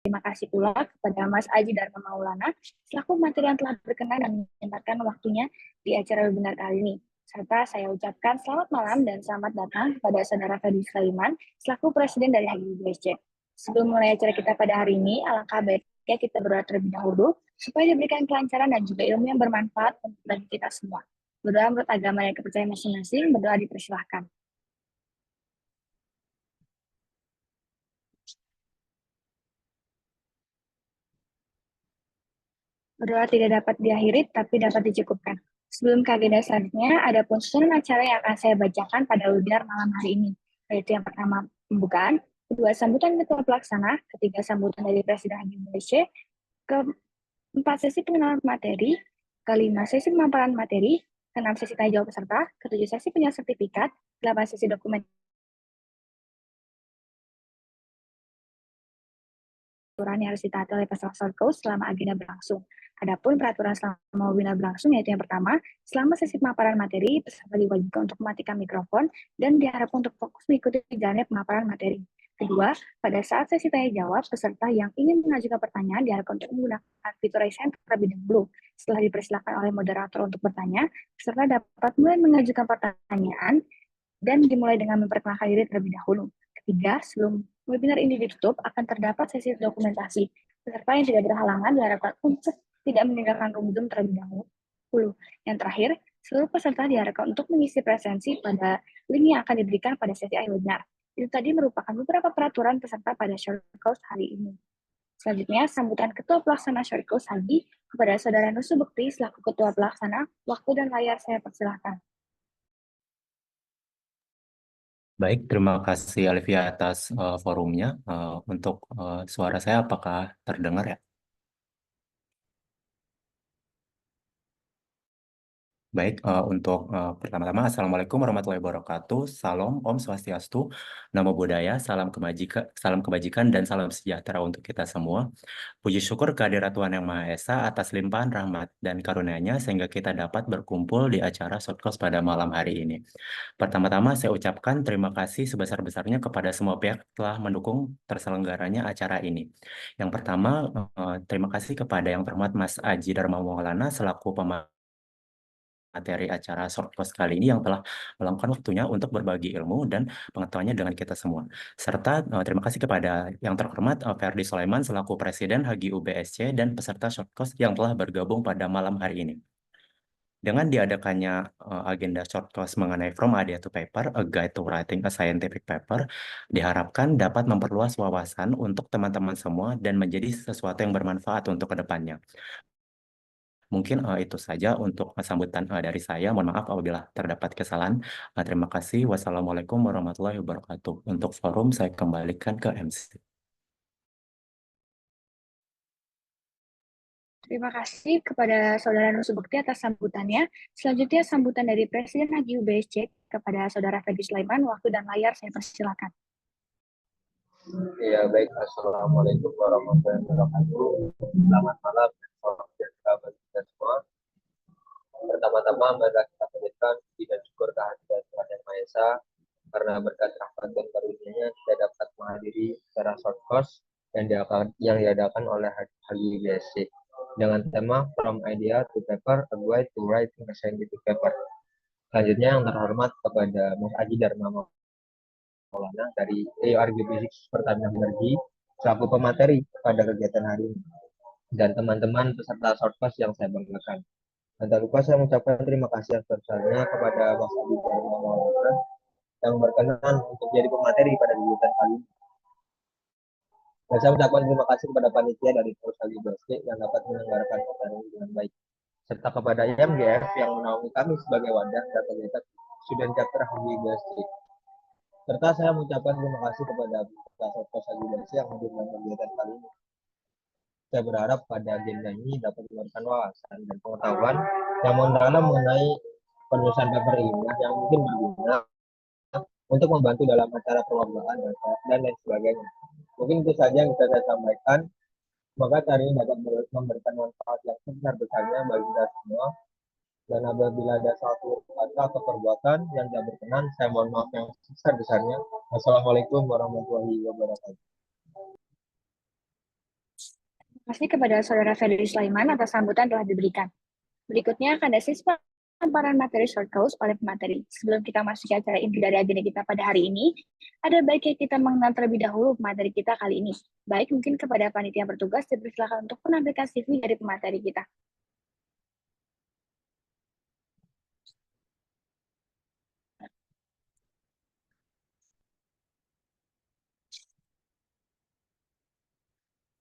Terima kasih pula kepada Mas Aji Dharma Maulana selaku materi yang telah berkenan dan menyempatkan waktunya di acara webinar kali ini. Serta saya ucapkan selamat malam dan selamat datang kepada Saudara Fedi Sulaiman selaku Presiden dari HGIBSC. Sebelum mulai acara kita pada hari ini, alangkah baiknya kita berdoa terlebih dahulu supaya diberikan kelancaran dan juga ilmu yang bermanfaat untuk bagi kita semua. Berdoa menurut agama dan kepercayaan masing-masing, berdoa dipersilahkan. Berdoa tidak dapat diakhiri, tapi dapat dicukupkan. Sebelum ke agenda selanjutnya, ada pun susunan acara yang akan saya bacakan pada webinar malam hari ini, yaitu yang pertama pembukaan, kedua sambutan ketua pelaksana, ketiga sambutan dari Presiden Indonesia, keempat sesi pengenalan materi, kelima sesi pemaparan materi, keenam sesi tanya jawab peserta, ketujuh sesi penyelesaian sertifikat, delapan sesi dokumen yang harus ditaati oleh peserta shortcode selama agenda berlangsung. Adapun peraturan selama webinar berlangsung yaitu yang pertama, selama sesi pemaparan materi, peserta diwajibkan untuk mematikan mikrofon dan diharapkan untuk fokus mengikuti jalannya pemaparan materi. Kedua, pada saat sesi tanya jawab, peserta yang ingin mengajukan pertanyaan diharapkan untuk menggunakan fitur raise hand terlebih dahulu. Setelah dipersilakan oleh moderator untuk bertanya, peserta dapat mulai mengajukan pertanyaan dan dimulai dengan memperkenalkan diri terlebih dahulu. Ketiga, sebelum webinar ini ditutup, akan terdapat sesi dokumentasi. Peserta yang tidak berhalangan diharapkan untuk tidak meninggalkan room Zoom terlebih dahulu. Yang terakhir, seluruh peserta diharapkan untuk mengisi presensi pada link yang akan diberikan pada sesi akhir webinar. Itu tadi merupakan beberapa peraturan peserta pada short course hari ini. Selanjutnya, sambutan Ketua Pelaksana Short Course Hagi kepada Saudara Nusu Bekti selaku Ketua Pelaksana. Waktu dan layar saya persilahkan. Baik, terima kasih Alivia atas forumnya. Untuk suara saya apakah terdengar ya? Baik, untuk pertama-tama, Assalamualaikum warahmatullahi wabarakatuh. Salam, Om Swastiastu, Namo Buddhaya, salam kebajikan, dan salam sejahtera untuk kita semua. Puji syukur kehadirat Tuhan Yang Maha Esa atas limpahan rahmat dan karunia-Nya sehingga kita dapat berkumpul di acara Shortcast pada malam hari ini. Pertama-tama, saya ucapkan terima kasih sebesar-besarnya kepada semua pihak yang telah mendukung terselenggaranya acara ini. Yang pertama, terima kasih kepada Yang Terhormat Mas Aji Dharma Maulana selaku materi acara Shortcast kali ini yang telah meluangkan waktunya untuk berbagi ilmu dan pengetahuannya dengan kita semua. Serta terima kasih kepada Yang Terhormat Ferdi Sulaiman selaku Presiden HGUBSC dan peserta Shortcast yang telah bergabung pada malam hari ini. Dengan diadakannya agenda Shortcast mengenai From Idea to Paper, A Guide to Writing a Scientific Paper, diharapkan dapat memperluas wawasan untuk teman-teman semua dan menjadi sesuatu yang bermanfaat untuk kedepannya. Mungkin itu saja untuk sambutan dari saya. Mohon maaf apabila terdapat kesalahan. Terima kasih. Wassalamualaikum warahmatullahi wabarakatuh. Untuk forum, saya kembalikan ke MC. Terima kasih kepada Saudara Nusu Bekti atas sambutannya. Selanjutnya sambutan dari Presiden HGUBSC kepada Saudara Fedi Sulaiman. Waktu dan layar saya persilakan. Ya baik, Assalamualaikum warahmatullahi wabarakatuh. Selamat malam dan salam sejahtera bagi kita semua. Pertama-tama marilah kita panjatkan puji dan syukur kehadiran Tuhan Yang Maha Esa karena berkat rahmat dan karunia-Nya kita dapat menghadiri secara short course yang diadakan oleh HGIBSC dengan tema From Idea to Paper, A Guide to Writing a Scientific Paper. Selanjutnya yang terhormat kepada Mas Aji Dharma Maulana dari ARG Physics Pertamina Energi selaku pemateri pada kegiatan hari ini dan teman-teman peserta shortcast yang saya banggakan. Dan tak lupa saya mengucapkan terima kasih yang sebesarnya kepada Mas Adi Dharma Maulana yang berkenan untuk jadi pemateri pada kegiatan kali ini. Dan saya mengucapkan terima kasih kepada panitia dari Perusahaan BSC yang dapat menyelenggarakan acara ini dengan baik, serta kepada IMGF yang menaungi kami sebagai wadah dan kegiatan Student Chapter HGIBSC. Serta saya mengucapkan terima kasih kepada peserta HGIBSC yang hadir dalam kegiatan kali ini. Saya berharap pada agenda ini dapat memberikan wawasan dan pengetahuan yang mendalam mengenai penulisan paper ilmiah yang mungkin berguna untuk membantu dalam acara perlombaan dan lain sebagainya. Mungkin itu saja yang bisa saya sampaikan. Semoga hari ini dapat memberikan manfaat yang sebesar-besarnya bagi kita semua. Dan apabila ada suatu kata atau perbuatan yang tidak berkenan, saya mohon maaf yang sebesar-besarnya. Wassalamualaikum warahmatullahi wabarakatuh. kasih kepada Saudara Fedri Sulaiman atas sambutan telah diberikan. Berikutnya akan ada sesi pemaparan materi short course oleh pemateri. Sebelum kita masuk ke acara inti dari agenda kita pada hari ini, ada baiknya kita mengenal terlebih dahulu pemateri kita kali ini. Baik, mungkin kepada panitia bertugas dipersilakan untuk menampilkan CV dari pemateri kita.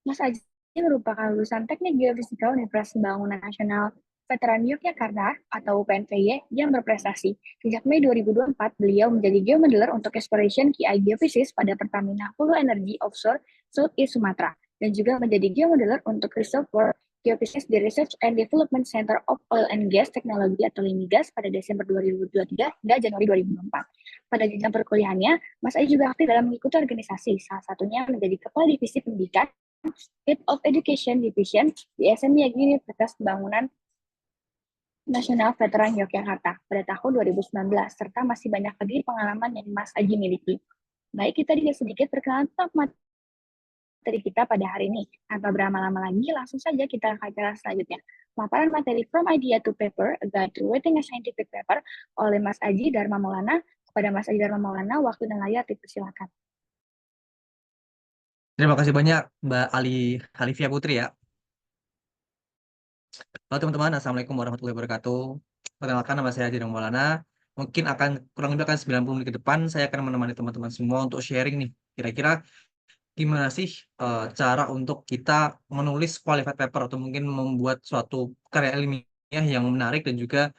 Mas Aji merupakan lulusan Teknik Geofisika Universitas Pembangunan Nasional Veteran Yogyakarta atau UPNVY yang berprestasi. Sejak Mei 2024, beliau menjadi geomodeler untuk Exploration KI Geophysics pada Pertamina Hulu Energy Offshore Southeast Sumatera dan juga menjadi geomodeler untuk Reservoir Geophysics di Research and Development Center of Oil and Gas Technology atau LIMIGAS pada Desember 2023 hingga Januari 2024. Pada jenjang perkuliahannya, Mas Aji juga aktif dalam mengikuti organisasi, salah satunya menjadi Kepala Divisi Pendidikan Head of Education Division di SMI Universitas Pembangunan Nasional Veteran Yogyakarta pada tahun 2019, serta masih banyak lagi pengalaman yang Mas Aji miliki. Baik, kita sedikit perkenalan tentang materi kita pada hari ini. Tanpa berlama-lama lagi, langsung saja kita ke acara selanjutnya. Pemaparan materi From Idea to Paper, A Guide to Writing a Scientific Paper oleh Mas Aji Dharma Maulana. Kepada Mas Aji Dharma Maulana, waktu dan layar dipersilakan. Terima kasih banyak Mbak Halifia Putri ya. Halo teman-teman, Assalamualaikum warahmatullahi wabarakatuh. Perkenalkan nama saya Haji Maulana. Mungkin akan kurang lebih akan 90 menit ke depan saya akan menemani teman-teman semua untuk sharing nih. Kira-kira gimana sih cara untuk kita menulis qualified paper atau mungkin membuat suatu karya ilmiah yang menarik dan juga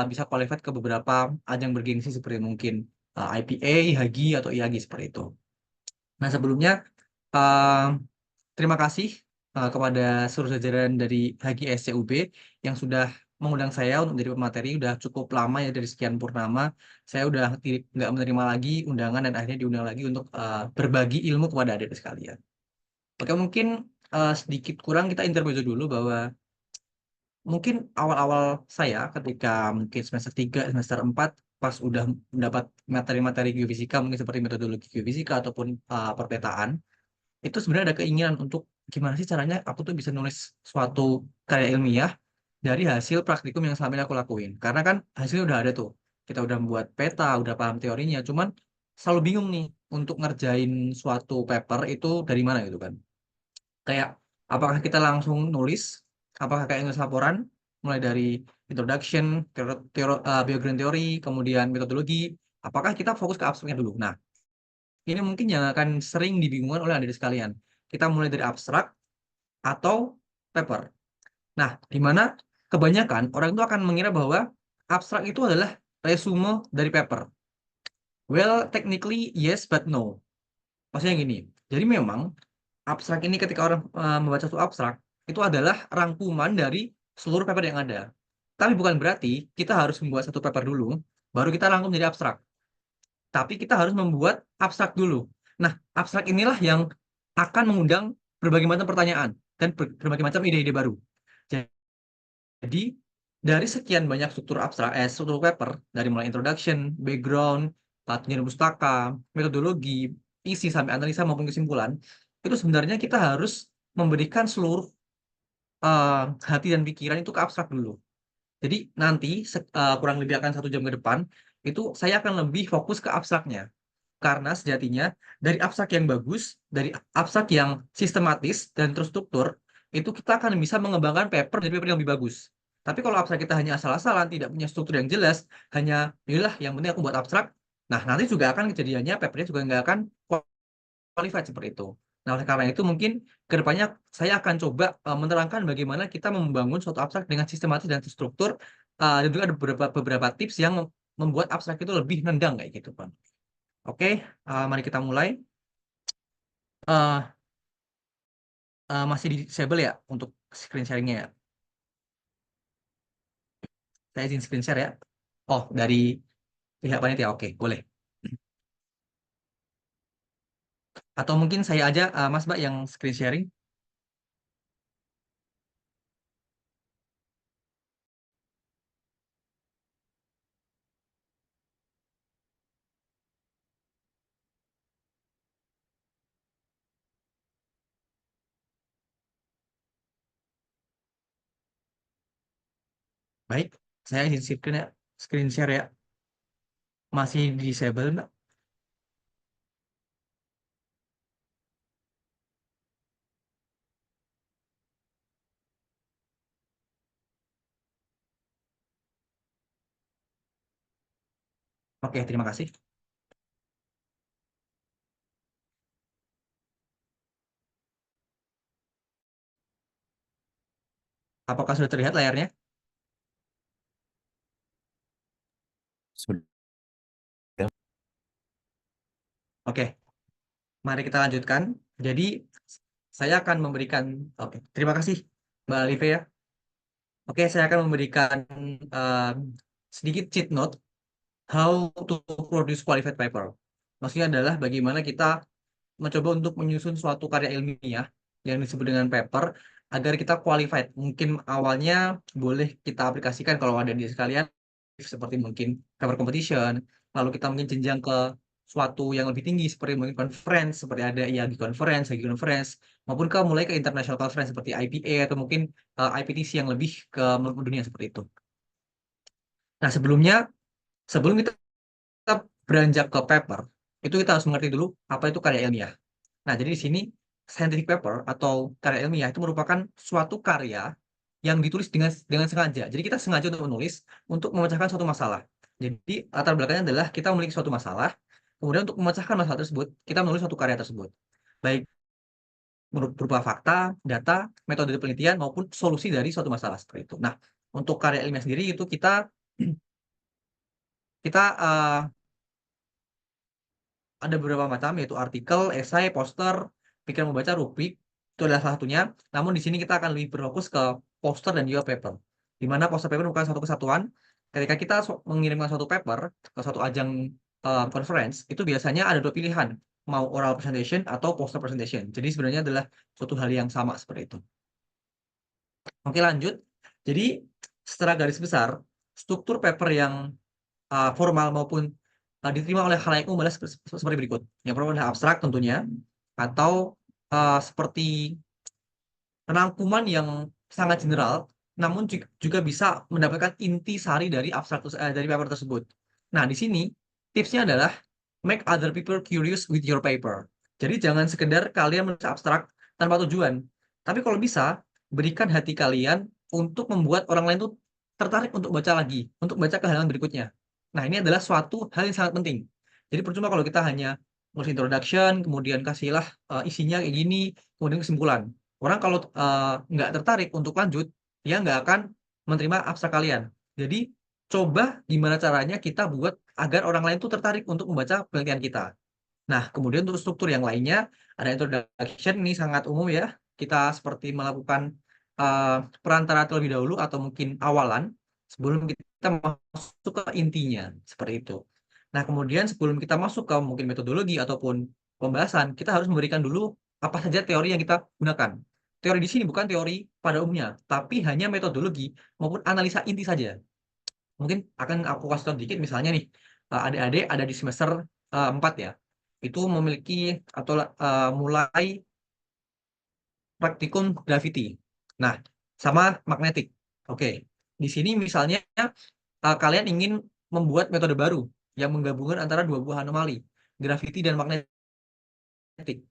bisa qualified ke beberapa ajang bergengsi seperti mungkin IPA, IHAGI atau IAGI seperti itu. Nah sebelumnya uh, terima kasih kepada seluruh jajaran dari HGI SCUB yang sudah mengundang saya untuk menjadi pemateri. Udah cukup lama ya dari sekian purnama. Saya udah nggak menerima lagi undangan dan akhirnya diundang lagi untuk berbagi ilmu kepada adik-adik sekalian. Oke, mungkin sedikit kurang kita intermezzo dulu bahwa mungkin awal-awal saya ketika mungkin semester 3, semester 4 pas udah mendapat materi-materi geofisika mungkin seperti metodologi geofisika ataupun perpetaan itu sebenarnya ada keinginan untuk gimana sih caranya aku tuh bisa nulis suatu karya ilmiah dari hasil praktikum yang selama ini aku lakuin. Karena kan hasilnya udah ada tuh. Kita udah membuat peta, udah paham teorinya. Cuman selalu bingung nih untuk ngerjain suatu paper itu dari mana gitu kan. Kayak apakah kita langsung nulis, apakah kayak nulis laporan, mulai dari introduction, biogram teori, kemudian metodologi, apakah kita fokus ke abstraknya dulu. Nah, ini mungkin yang akan sering dibingungkan oleh adik sekalian. Kita mulai dari abstrak atau paper. Nah, di mana kebanyakan orang itu akan mengira bahwa abstrak itu adalah resume dari paper. Well, technically yes but no. Maksudnya gini. Jadi memang abstrak ini ketika orang membaca suatu abstrak itu adalah rangkuman dari seluruh paper yang ada. Tapi bukan berarti kita harus membuat satu paper dulu, baru kita rangkum jadi abstrak. Tapi kita harus membuat abstrak dulu. Nah, abstrak inilah yang akan mengundang berbagai macam pertanyaan dan berbagai macam ide-ide baru. Jadi, dari sekian banyak struktur abstrak, struktur paper, dari mulai introduction, background, penyelesaian pustaka, metodologi, isi sampai analisa maupun kesimpulan, itu sebenarnya kita harus memberikan seluruh hati dan pikiran itu ke abstrak dulu. Jadi nanti kurang lebih akan 1 jam ke depan, itu saya akan lebih fokus ke abstraknya. Karena sejatinya dari abstrak yang bagus, dari abstrak yang sistematis dan terstruktur, itu kita akan bisa mengembangkan paper jadi paper yang lebih bagus. Tapi kalau abstrak kita hanya asal-asalan, tidak punya struktur yang jelas, hanya inilah yang penting aku buat abstrak, nah nanti juga akan kejadiannya papernya juga nggak akan qualified seperti itu. Nah oleh karena itu mungkin kedepannya saya akan coba menerangkan bagaimana kita membangun suatu abstrak dengan sistematis dan terstruktur, dan juga ada beberapa tips yang membuat abstrak itu lebih nendang kayak gitu, Pak. Oke, mari kita mulai. Eh, masih di disable ya untuk screen sharingnya ya. Saya izin screen share ya. Oh, dari pihak panitia. Oke, boleh. Atau mungkin saya aja, Mas Mbak, yang screen sharing. Baik, saya izin screen share ya. Masih disable, Mbak? Oke, terima kasih. Apakah sudah terlihat layarnya? Sudah. Oke, mari kita lanjutkan. Jadi, saya akan memberikan, oke, terima kasih Mbak Alive ya. Oke, saya akan memberikan um, sedikit cheat note how to produce qualified paper. Maksudnya adalah bagaimana kita mencoba untuk menyusun suatu karya ilmiah yang disebut dengan paper agar kita qualified. Mungkin awalnya boleh kita aplikasikan kalau ada di sekalian seperti mungkin paper competition, lalu kita mungkin jenjang ke suatu yang lebih tinggi seperti mungkin conference, seperti ada IAGI conference, IAGI conference, maupun ke mulai ke international conference seperti IPA atau mungkin IPTC yang lebih ke dunia seperti itu. Nah, sebelum kita beranjak ke paper, itu kita harus mengerti dulu apa itu karya ilmiah. Nah, jadi di sini scientific paper atau karya ilmiah itu merupakan suatu karya yang ditulis dengan sengaja. Jadi kita sengaja untuk menulis untuk memecahkan suatu masalah. Jadi latar belakangnya adalah kita memiliki suatu masalah, kemudian untuk memecahkan masalah tersebut, kita menulis suatu karya tersebut. Baik berupa fakta, data, metode penelitian maupun solusi dari suatu masalah seperti itu. Nah, untuk karya ilmiah sendiri itu kita kita ada beberapa macam yaitu artikel, esai, poster, pikiran membaca, rubrik itu adalah salah satunya. Namun di sini kita akan lebih berfokus ke poster dan juga paper. Di mana poster paper bukan suatu kesatuan. Ketika kita mengirimkan suatu paper ke suatu ajang conference, itu biasanya ada dua pilihan, mau oral presentation atau poster presentation. Jadi sebenarnya adalah suatu hal yang sama seperti itu. Oke, lanjut. Jadi secara garis besar, struktur paper yang formal maupun diterima oleh khalayak umum adalah seperti berikut. Yang pertama adalah abstrak tentunya, atau seperti rangkuman yang sangat general, namun juga bisa mendapatkan inti sari dari dari paper tersebut. Nah, di sini tipsnya adalah make other people curious with your paper. Jadi jangan sekedar kalian menulis abstrak tanpa tujuan, tapi kalau bisa berikan hati kalian untuk membuat orang lain tuh tertarik untuk baca lagi, untuk baca ke halaman berikutnya. Nah, ini adalah suatu hal yang sangat penting. Jadi percuma kalau kita hanya nulis introduction, kemudian kasihlah isinya kayak gini, kemudian kesimpulan. Orang kalau nggak tertarik untuk lanjut, dia nggak akan menerima abstrak kalian. Jadi coba gimana caranya kita buat agar orang lain tuh tertarik untuk membaca penelitian kita. Nah, kemudian untuk struktur yang lainnya, ada introduction, ini sangat umum ya. Kita seperti melakukan perantara terlebih dahulu atau mungkin awalan sebelum kita masuk ke intinya, seperti itu. Nah, kemudian sebelum kita masuk ke mungkin metodologi ataupun pembahasan, kita harus memberikan dulu apa saja teori yang kita gunakan. Teori di sini bukan teori pada umumnya, tapi hanya metodologi maupun analisa inti saja. Mungkin akan aku kasih tahu dikit, misalnya nih, adik-adik ada di semester 4 ya, itu memiliki atau mulai praktikum gravity. Nah, sama magnetik. Oke, di sini misalnya kalian ingin membuat metode baru yang menggabungkan antara dua buah anomali, gravity dan magnetik.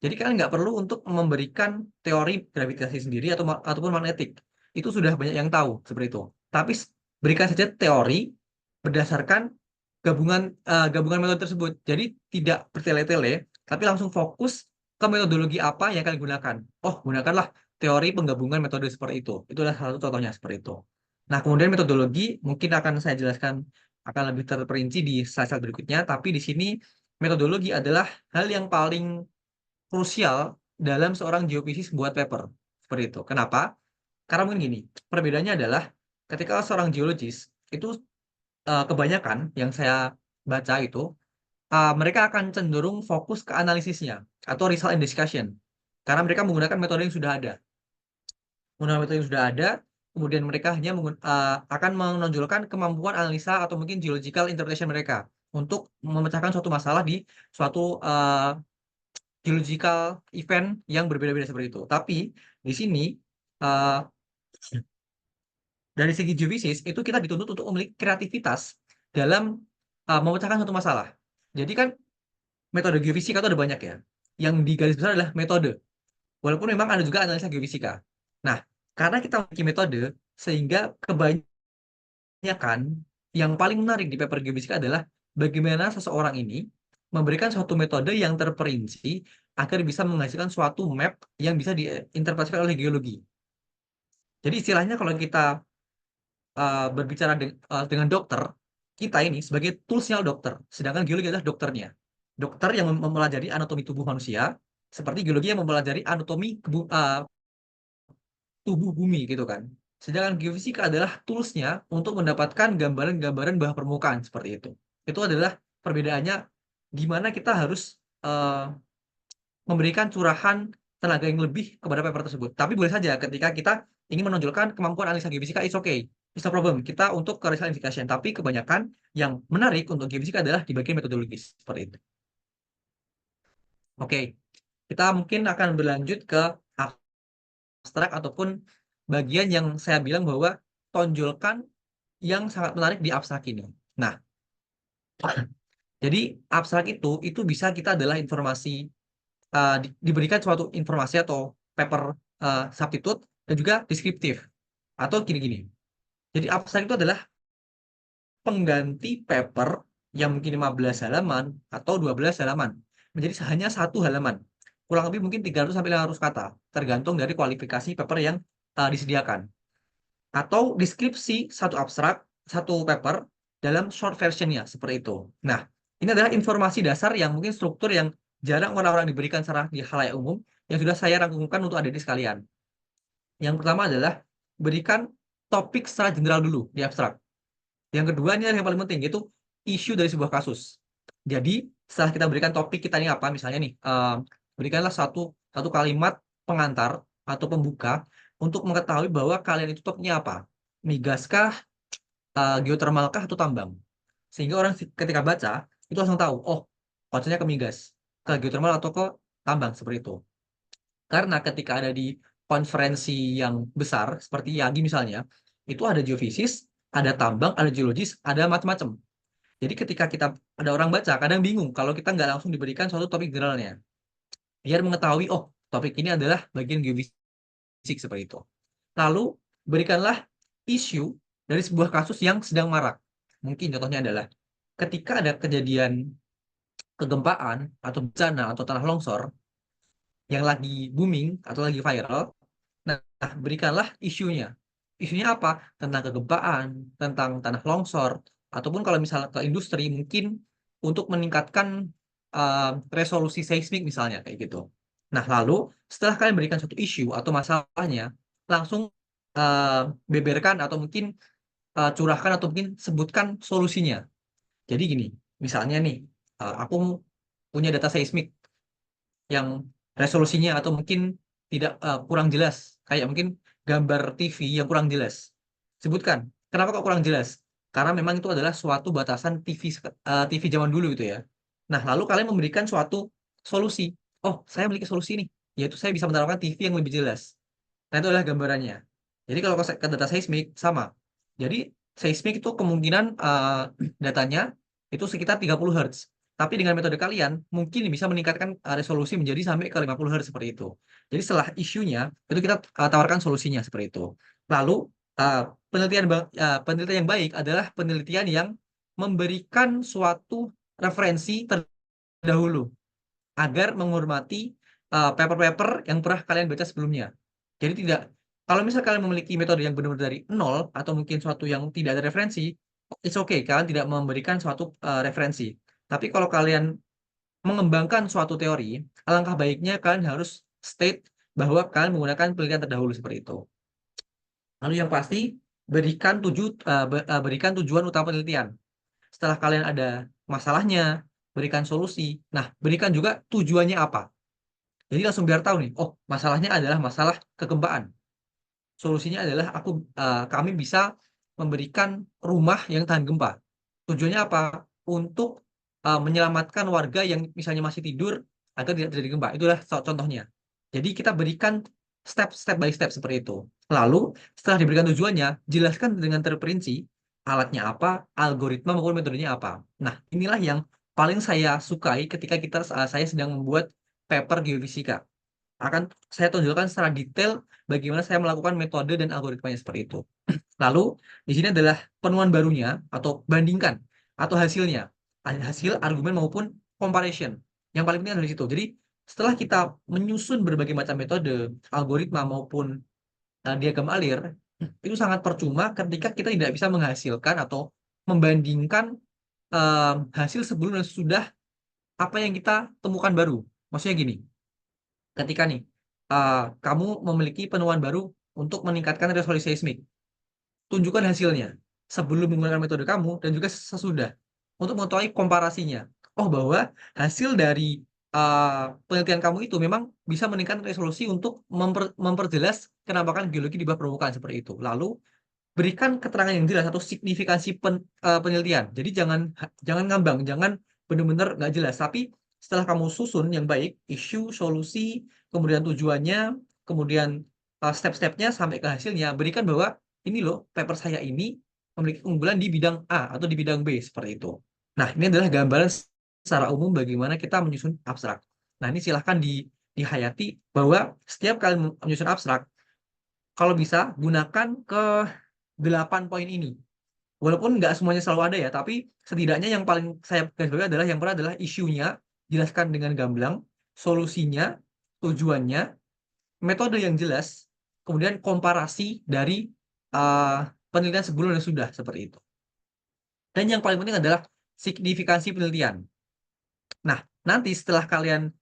Jadi kalian nggak perlu untuk memberikan teori gravitasi sendiri ataupun magnetik. Itu sudah banyak yang tahu seperti itu. Tapi berikan saja teori berdasarkan gabungan metode tersebut. Jadi tidak bertele-tele, tapi langsung fokus ke metodologi apa yang kalian gunakan. Oh, gunakanlah teori penggabungan metode seperti itu. Itu adalah salah satu contohnya seperti itu. Nah, kemudian metodologi mungkin akan saya jelaskan akan lebih terperinci di slide-slide berikutnya. Tapi di sini metodologi adalah hal yang paling krusial dalam seorang geofisis buat paper. Seperti itu. Kenapa? Karena mungkin gini, perbedaannya adalah ketika seorang geologis itu kebanyakan yang saya baca itu mereka akan cenderung fokus ke analisisnya atau result and discussion karena mereka menggunakan metode yang sudah ada. Menggunakan metode yang sudah ada, kemudian mereka hanya akan menonjolkan kemampuan analisa atau mungkin geological interpretation mereka untuk memecahkan suatu masalah di suatu geological event yang berbeda-beda seperti itu. Tapi di sini uh, dari segi geofisis itu kita dituntut untuk memiliki kreativitas dalam memecahkan satu masalah. Jadi kan metode geofisika itu ada banyak ya. Yang di garis besar adalah metode. Walaupun memang ada juga analisa geofisika. Nah, karena kita memiliki metode, sehingga kebanyakan yang paling menarik di paper geofisika adalah bagaimana seseorang ini memberikan suatu metode yang terperinci agar bisa menghasilkan suatu map yang bisa diinterpretasikan oleh geologi. Jadi istilahnya kalau kita berbicara dengan dokter, kita ini sebagai toolsnya dokter, sedangkan geologi adalah dokternya. Dokter yang mempelajari anatomi tubuh manusia, seperti geologi yang mempelajari anatomi tubuh bumi gitu kan. Sedangkan geofisika adalah toolsnya untuk mendapatkan gambaran-gambaran bawah permukaan seperti itu. Itu adalah perbedaannya di mana kita harus memberikan curahan tenaga yang lebih kepada paper tersebut. Tapi boleh saja ketika kita ingin menonjolkan kemampuan analisa geofisika, it's okay. It's no problem. Kita untuk ke resiliensification. Tapi kebanyakan yang menarik untuk geofisika adalah di bagian metodologis. Seperti itu. Oke. Kita mungkin akan berlanjut ke abstrak ataupun bagian yang saya bilang bahwa tonjolkan yang sangat menarik di abstrak ini. Nah, jadi abstrak itu bisa kita adalah informasi, diberikan suatu informasi atau paper substitute dan juga deskriptif. Atau gini-gini. Jadi abstrak itu adalah pengganti paper yang mungkin 15 halaman atau 12 halaman menjadi hanya 1 halaman. Kurang lebih mungkin 300 sampai 500 kata, tergantung dari kualifikasi paper yang disediakan. Atau deskripsi satu abstrak, satu paper dalam short versionnya, seperti itu. Nah, ini adalah informasi dasar yang mungkin struktur yang jarang orang-orang diberikan secara di khalayak umum, yang sudah saya rangkumkan untuk adik-adik sekalian. Yang pertama adalah berikan topik secara general dulu di abstrak. Yang kedua, ini yang paling penting, yaitu isu dari sebuah kasus. Jadi, setelah kita berikan topik kita ini apa, misalnya nih, berikanlah satu kalimat pengantar atau pembuka untuk mengetahui bahwa kalian itu topiknya apa. Migas kah, geothermal kah, atau tambang. Sehingga orang ketika baca, itu langsung tahu, oh, konsennya ke migas, ke geothermal, atau ke tambang, seperti itu. Karena ketika ada di konferensi yang besar, seperti YAGI misalnya, itu ada geofisis, ada tambang, ada geologis, ada macam-macam. Jadi ketika kita ada orang baca, kadang bingung kalau kita nggak langsung diberikan suatu topik generalnya. Biar mengetahui, oh, topik ini adalah bagian geofisik, seperti itu. Lalu, berikanlah isu dari sebuah kasus yang sedang marak. Mungkin contohnya adalah ketika ada kejadian kegempaan atau bencana atau tanah longsor yang lagi booming atau lagi viral, nah, berikanlah isunya. Isunya apa? Tentang kegempaan, tentang tanah longsor, ataupun kalau misalnya ke industri, mungkin untuk meningkatkan resolusi seismik misalnya, kayak gitu. Nah, lalu setelah kalian berikan suatu isu atau masalahnya, langsung beberkan atau mungkin curahkan atau mungkin sebutkan solusinya. Jadi gini, misalnya nih, aku punya data seismik yang resolusinya atau mungkin tidak kurang jelas, kayak mungkin gambar TV yang kurang jelas. Sebutkan, kenapa kok kurang jelas? Karena memang itu adalah suatu batasan TV zaman dulu gitu ya. Nah, lalu kalian memberikan suatu solusi. Oh, saya memiliki solusi nih, yaitu saya bisa menaruhkan TV yang lebih jelas. Nah, itu adalah gambarannya. Jadi kalau ke data seismik sama. Jadi seismik itu kemungkinan datanya itu sekitar 30 Hz. Tapi dengan metode kalian mungkin bisa meningkatkan resolusi menjadi sampai ke 50 Hz seperti itu. Jadi setelah isunya itu kita tawarkan solusinya seperti itu. Lalu penelitian yang baik adalah penelitian yang memberikan suatu referensi terdahulu agar menghormati paper-paper yang pernah kalian baca sebelumnya. Jadi tidak, kalau misalnya kalian memiliki metode yang benar-benar dari nol atau mungkin suatu yang tidak ada referensi, it's okay, kalian tidak memberikan suatu referensi. Tapi kalau kalian mengembangkan suatu teori, alangkah baiknya kalian harus state bahwa kalian menggunakan penelitian terdahulu seperti itu. Lalu yang pasti, berikan tujuan utama penelitian. Setelah kalian ada masalahnya, berikan solusi. Nah, berikan juga tujuannya apa. Jadi langsung biar tahu nih, oh, masalahnya adalah masalah kegempaan. Solusinya adalah kami bisa memberikan rumah yang tahan gempa. Tujuannya apa? Untuk menyelamatkan warga yang misalnya masih tidur agar tidak terjadi gempa. Itulah contohnya. Jadi kita berikan step by step seperti itu. Lalu setelah diberikan tujuannya, jelaskan dengan terperinci alatnya apa, algoritma maupun metodenya apa. Nah, inilah yang paling saya sukai ketika saya sedang membuat paper geofisika. Akan saya tunjukkan secara detail bagaimana saya melakukan metode dan algoritmanya seperti itu. Lalu di sini adalah penemuan barunya atau bandingkan atau hasilnya, hasil argumen maupun comparison. Yang paling penting adalah di situ. Jadi setelah kita menyusun berbagai macam metode, algoritma maupun diagram alir, itu sangat percuma ketika kita tidak bisa menghasilkan atau membandingkan hasil sebelum dan sesudah apa yang kita temukan baru. Maksudnya gini, ketika nih kamu memiliki penemuan baru untuk meningkatkan resolusi seismik, tunjukkan hasilnya sebelum menggunakan metode kamu dan juga sesudah untuk mengetahui komparasinya. Oh, bahwa hasil dari penelitian kamu itu memang bisa meningkatkan resolusi untuk memperjelas penampakan geologi di bawah permukaan seperti itu. Lalu berikan keterangan yang jelas atau signifikansi penelitian. Jadi jangan ngambang, jangan benar-benar nggak jelas. Tapi setelah kamu susun yang baik, isu, solusi, kemudian tujuannya, kemudian step-stepnya sampai ke hasilnya, berikan bahwa ini loh, paper saya ini memiliki keunggulan di bidang A atau di bidang B, seperti itu. Nah, ini adalah gambaran secara umum bagaimana kita menyusun abstrak. Nah, ini silahkan dihayati bahwa setiap kali menyusun abstrak, kalau bisa gunakan ke 8 poin ini. Walaupun nggak semuanya selalu ada ya, tapi setidaknya yang paling saya garis bawahi adalah yang pertama adalah isunya, jelaskan dengan gamblang, solusinya, tujuannya, metode yang jelas, kemudian komparasi dari penelitian sebelum dan sudah, seperti itu. Dan yang paling penting adalah signifikansi penelitian. Nah, nanti setelah kalian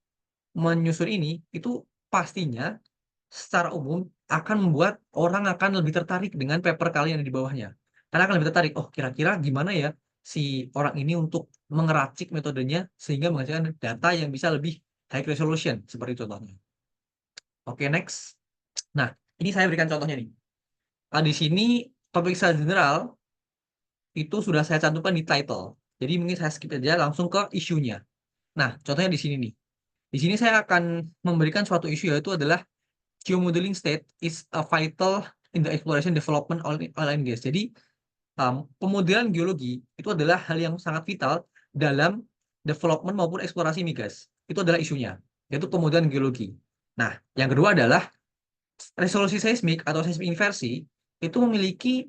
menyusun ini, itu pastinya secara umum akan membuat orang akan lebih tertarik dengan paper kalian di bawahnya. Karena akan lebih tertarik, oh kira-kira gimana ya si orang ini untuk mengeracik metodenya sehingga menghasilkan data yang bisa lebih high resolution, seperti itu contohnya. Oke, next. Nah, ini saya berikan contohnya nih. Di sini topik secara general itu sudah saya cantumkan di title. Jadi mungkin saya skip aja langsung ke isunya. Nah, contohnya di sini nih. Di sini saya akan memberikan suatu isu, yaitu adalah geomodeling state is a vital in the exploration development oil and gas. Jadi pemodelan geologi itu adalah hal yang sangat vital dalam development maupun eksplorasi migas. Itu adalah isunya, yaitu pemodelan geologi. Nah, yang kedua adalah resolusi seismik atau seismik inversi itu memiliki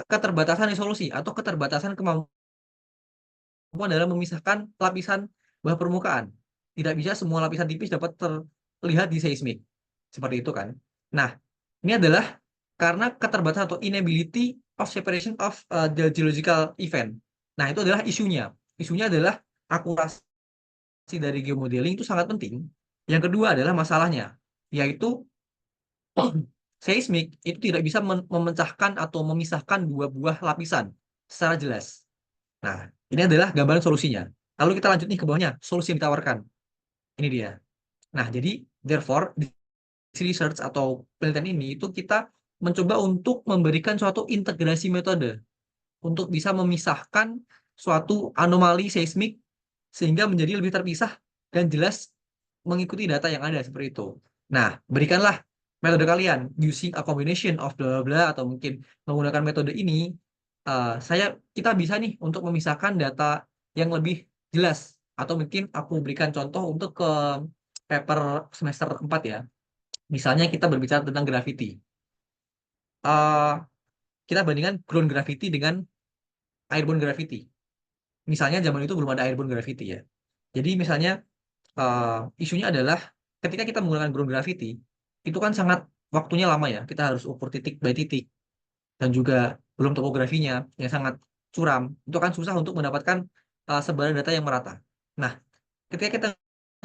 keterbatasan resolusi atau keterbatasan kemampuan dalam memisahkan lapisan bawah permukaan. Tidak bisa semua lapisan tipis dapat terlihat di seismik. Seperti itu kan. Nah, ini adalah karena keterbatasan atau inability of separation of the geological event. Nah, itu adalah isunya. Isunya adalah akurasi dari geomodeling itu sangat penting. Yang kedua adalah masalahnya, yaitu seismik itu tidak bisa memecahkan atau memisahkan dua buah lapisan secara jelas. Nah, ini adalah gambaran solusinya. Lalu kita lanjut nih ke bawahnya, solusi yang ditawarkan. Ini dia. Nah, jadi therefore research atau penelitian ini itu kita mencoba untuk memberikan suatu integrasi metode untuk bisa memisahkan suatu anomali seismik sehingga menjadi lebih terpisah dan jelas mengikuti data yang ada seperti itu. Nah, berikanlah metode kalian using a combination of bla bla bla atau mungkin menggunakan metode ini, kita bisa nih untuk memisahkan data yang lebih jelas, atau mungkin aku berikan contoh untuk ke paper semester 4 ya. Misalnya kita berbicara tentang gravity. Kita bandingkan ground gravity dengan airborne gravity. Misalnya zaman itu belum ada airborne gravity ya. Jadi misalnya isunya adalah ketika kita menggunakan ground gravity, itu kan sangat waktunya lama ya. Kita harus ukur titik by titik. Dan juga belum topografinya yang sangat curam. Itu kan susah untuk mendapatkan sebaran data yang merata. Nah, ketika kita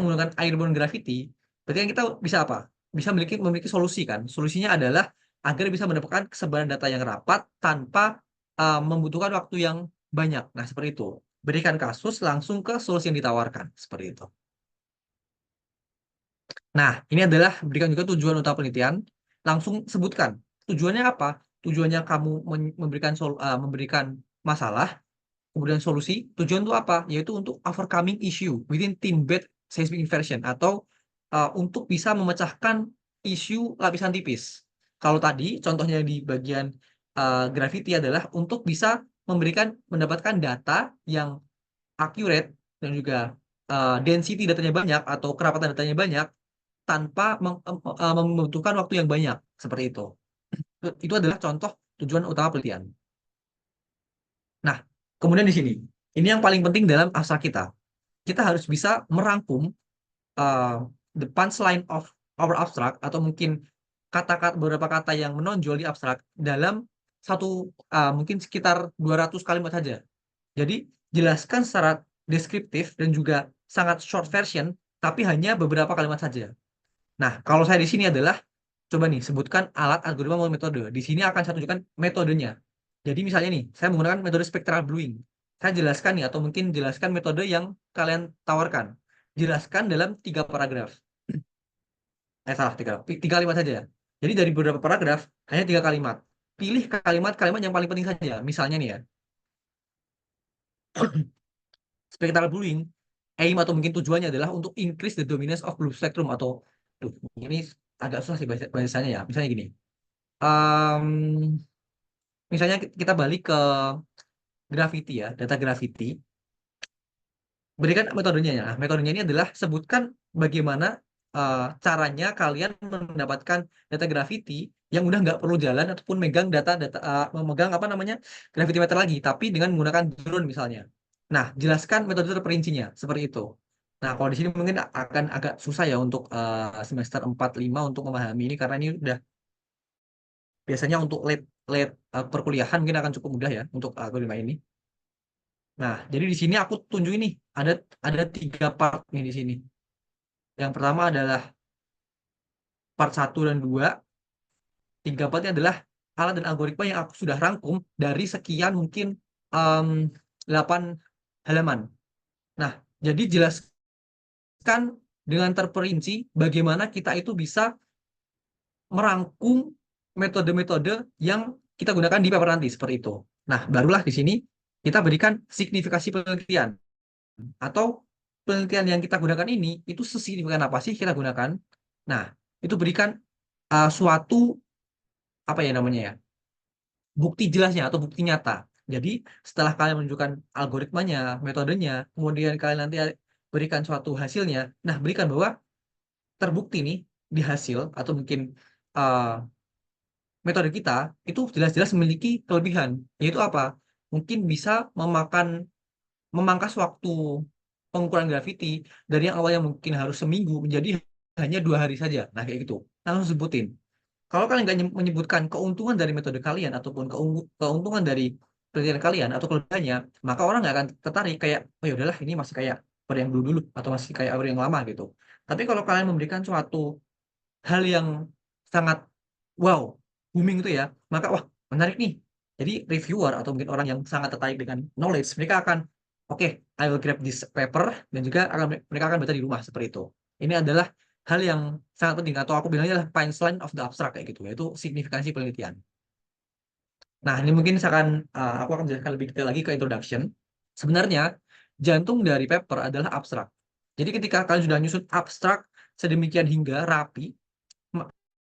menggunakan airborne gravity, berarti kan kita bisa apa? Bisa memiliki solusi kan. Solusinya adalah agar bisa mendapatkan kesebaran data yang rapat tanpa membutuhkan waktu yang banyak. Nah, seperti itu. Berikan kasus langsung ke solusi yang ditawarkan. Seperti itu. Nah, ini adalah berikan juga tujuan utama penelitian. Langsung sebutkan. Tujuannya apa? Tujuannya kamu memberikan masalah, kemudian solusi. Tujuan itu apa? Yaitu untuk overcoming issue within thin bed seismic inversion, atau untuk bisa memecahkan isu lapisan tipis. Kalau tadi contohnya di bagian gravity adalah untuk bisa mendapatkan data yang accurate dan juga density datanya banyak atau kerapatan datanya banyak tanpa membutuhkan waktu yang banyak seperti itu. Itu adalah contoh tujuan utama penelitian. Nah, kemudian di sini, ini yang paling penting dalam abstrak kita. Kita harus bisa merangkum the punchline of our abstract atau mungkin beberapa kata yang menonjol di abstrak dalam mungkin sekitar 200 kalimat saja. Jadi jelaskan secara deskriptif dan juga sangat short version, tapi hanya beberapa kalimat saja. Nah, kalau saya di sini adalah coba nih sebutkan alat, algoritma, maupun metode. Di sini akan saya tunjukkan metodenya. Jadi misalnya nih, saya menggunakan metode spectral bluing. Saya jelaskan nih, atau mungkin jelaskan metode yang kalian tawarkan. Jelaskan dalam 3 paragraf. Salah, 3 kalimat saja. Jadi dari beberapa paragraf, hanya 3 kalimat. Pilih kalimat-kalimat yang paling penting saja. Misalnya nih ya, spectral bluing, aim atau mungkin tujuannya adalah untuk increase the dominance of blue spectrum atau, ini agak susah sih bahasanya ya. Misalnya gini, misalnya kita balik ke gravity ya, data gravity. Berikan metodenya ya. Metodenya ini adalah sebutkan bagaimana caranya kalian mendapatkan data gravity yang udah nggak perlu jalan ataupun memegang apa namanya gravity meter lagi, tapi dengan menggunakan drone misalnya. Nah, jelaskan metode terperincinya seperti itu. Nah, kalau di sini mungkin akan agak susah ya untuk semester 4-5 untuk memahami ini karena ini udah biasanya untuk late perkuliahan mungkin akan cukup mudah ya untuk algoritma ini. Nah, jadi di sini aku tunjuk ini ada 3 part nih di sini. Yang pertama adalah part 1 dan 2. 3 partnya adalah alat dan algoritma yang aku sudah rangkum dari sekian mungkin 8 halaman. Nah, jadi jelaskan dengan terperinci bagaimana kita itu bisa merangkum metode-metode yang kita gunakan di paper nanti seperti itu. Nah, barulah di sini kita berikan signifikasi penelitian atau penelitian yang kita gunakan ini itu sesignifikan apa sih kita gunakan. Nah, itu berikan suatu apa ya namanya ya, bukti jelasnya atau bukti nyata. Jadi setelah kalian menunjukkan algoritmanya, metodenya, kemudian kalian nanti berikan suatu hasilnya, nah berikan bahwa terbukti nih di hasil atau mungkin metode kita itu jelas-jelas memiliki kelebihan, yaitu apa? Mungkin bisa memangkas waktu pengukuran gravity dari yang awalnya mungkin harus seminggu menjadi hanya 2 hari saja. Nah, kayak gitu. Langsung sebutin. Kalau kalian nggak menyebutkan keuntungan dari metode kalian ataupun keuntungan dari penelitian kalian atau kelebihannya, maka orang nggak akan tertarik kayak, oh ya udahlah ini masih kayak pada yang dulu atau masih kayak yang lama gitu. Tapi kalau kalian memberikan suatu hal yang sangat wow, booming itu ya, maka wah menarik nih. Jadi reviewer atau mungkin orang yang sangat tertarik dengan knowledge, mereka akan oke, I will grab this paper dan juga mereka akan baca di rumah seperti itu. Ini adalah hal yang sangat penting atau aku bilangnya adalah punchline of the abstract kayak gitu, yaitu signifikansi penelitian. Nah, ini mungkin aku akan menjelaskan lebih detail lagi ke introduction. Sebenarnya jantung dari paper adalah abstrak. Jadi ketika kalian sudah nyusun abstrak sedemikian hingga rapi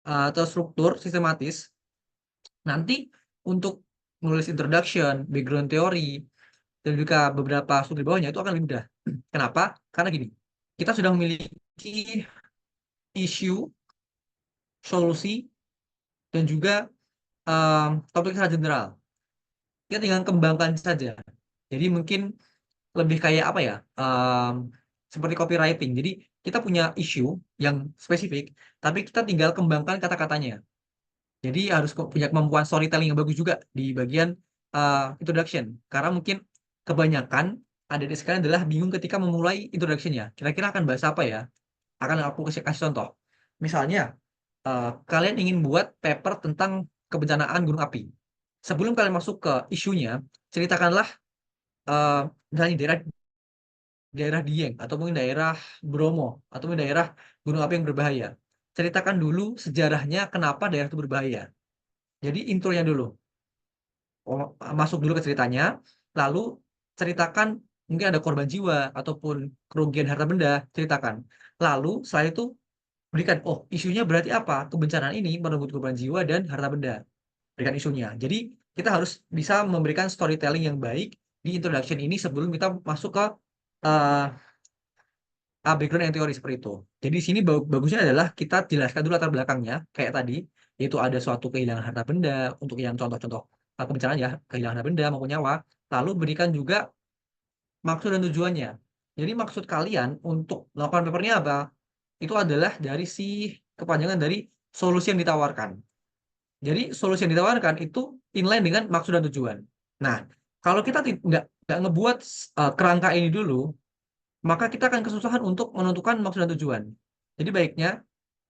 atau struktur sistematis, nanti untuk menulis introduction, background teori, dan juga beberapa studi bawahnya itu akan lebih mudah. Kenapa? Karena gini, kita sudah memiliki isu, solusi, dan juga topik secara general. Kita tinggal kembangkan saja. Jadi mungkin lebih kayak apa ya? Seperti copywriting. Jadi kita punya isu yang spesifik, tapi kita tinggal kembangkan kata-katanya. Jadi harus punya kemampuan storytelling yang bagus juga di bagian introduction. Karena mungkin kebanyakan adik-adik sekalian adalah bingung ketika memulai introduction-nya. Kira-kira akan bahas apa ya? Akan aku kasih contoh. Misalnya, kalian ingin buat paper tentang kebencanaan gunung api. Sebelum kalian masuk ke isunya, ceritakanlah misalnya daerah Dieng atau mungkin daerah Bromo atau mungkin daerah gunung api yang berbahaya. Ceritakan dulu sejarahnya kenapa daerah itu berbahaya. Jadi intronya dulu. Masuk dulu ke ceritanya, lalu ceritakan mungkin ada korban jiwa ataupun kerugian harta benda, ceritakan. Lalu setelah itu Berikan, oh isunya berarti apa? Kebencanaan ini merenggut korban jiwa dan harta benda. Berikan isunya. Jadi kita harus bisa memberikan storytelling yang baik di introduction ini sebelum kita masuk ke uh, background yang teori seperti itu. Jadi di sini bagusnya adalah kita jelaskan dulu latar belakangnya kayak tadi, yaitu ada suatu kehilangan harta benda untuk yang contoh-contoh kebencanaan ya, kehilangan harta benda maupun nyawa. Lalu berikan juga maksud dan tujuannya. Jadi maksud kalian untuk melakukan papernya apa? Itu adalah dari si kepanjangan dari solusi yang ditawarkan. Jadi solusi yang ditawarkan itu inline dengan maksud dan tujuan. Nah, kalau kita nggak ngebuat kerangka ini dulu, maka kita akan kesusahan untuk menentukan maksud dan tujuan. Jadi baiknya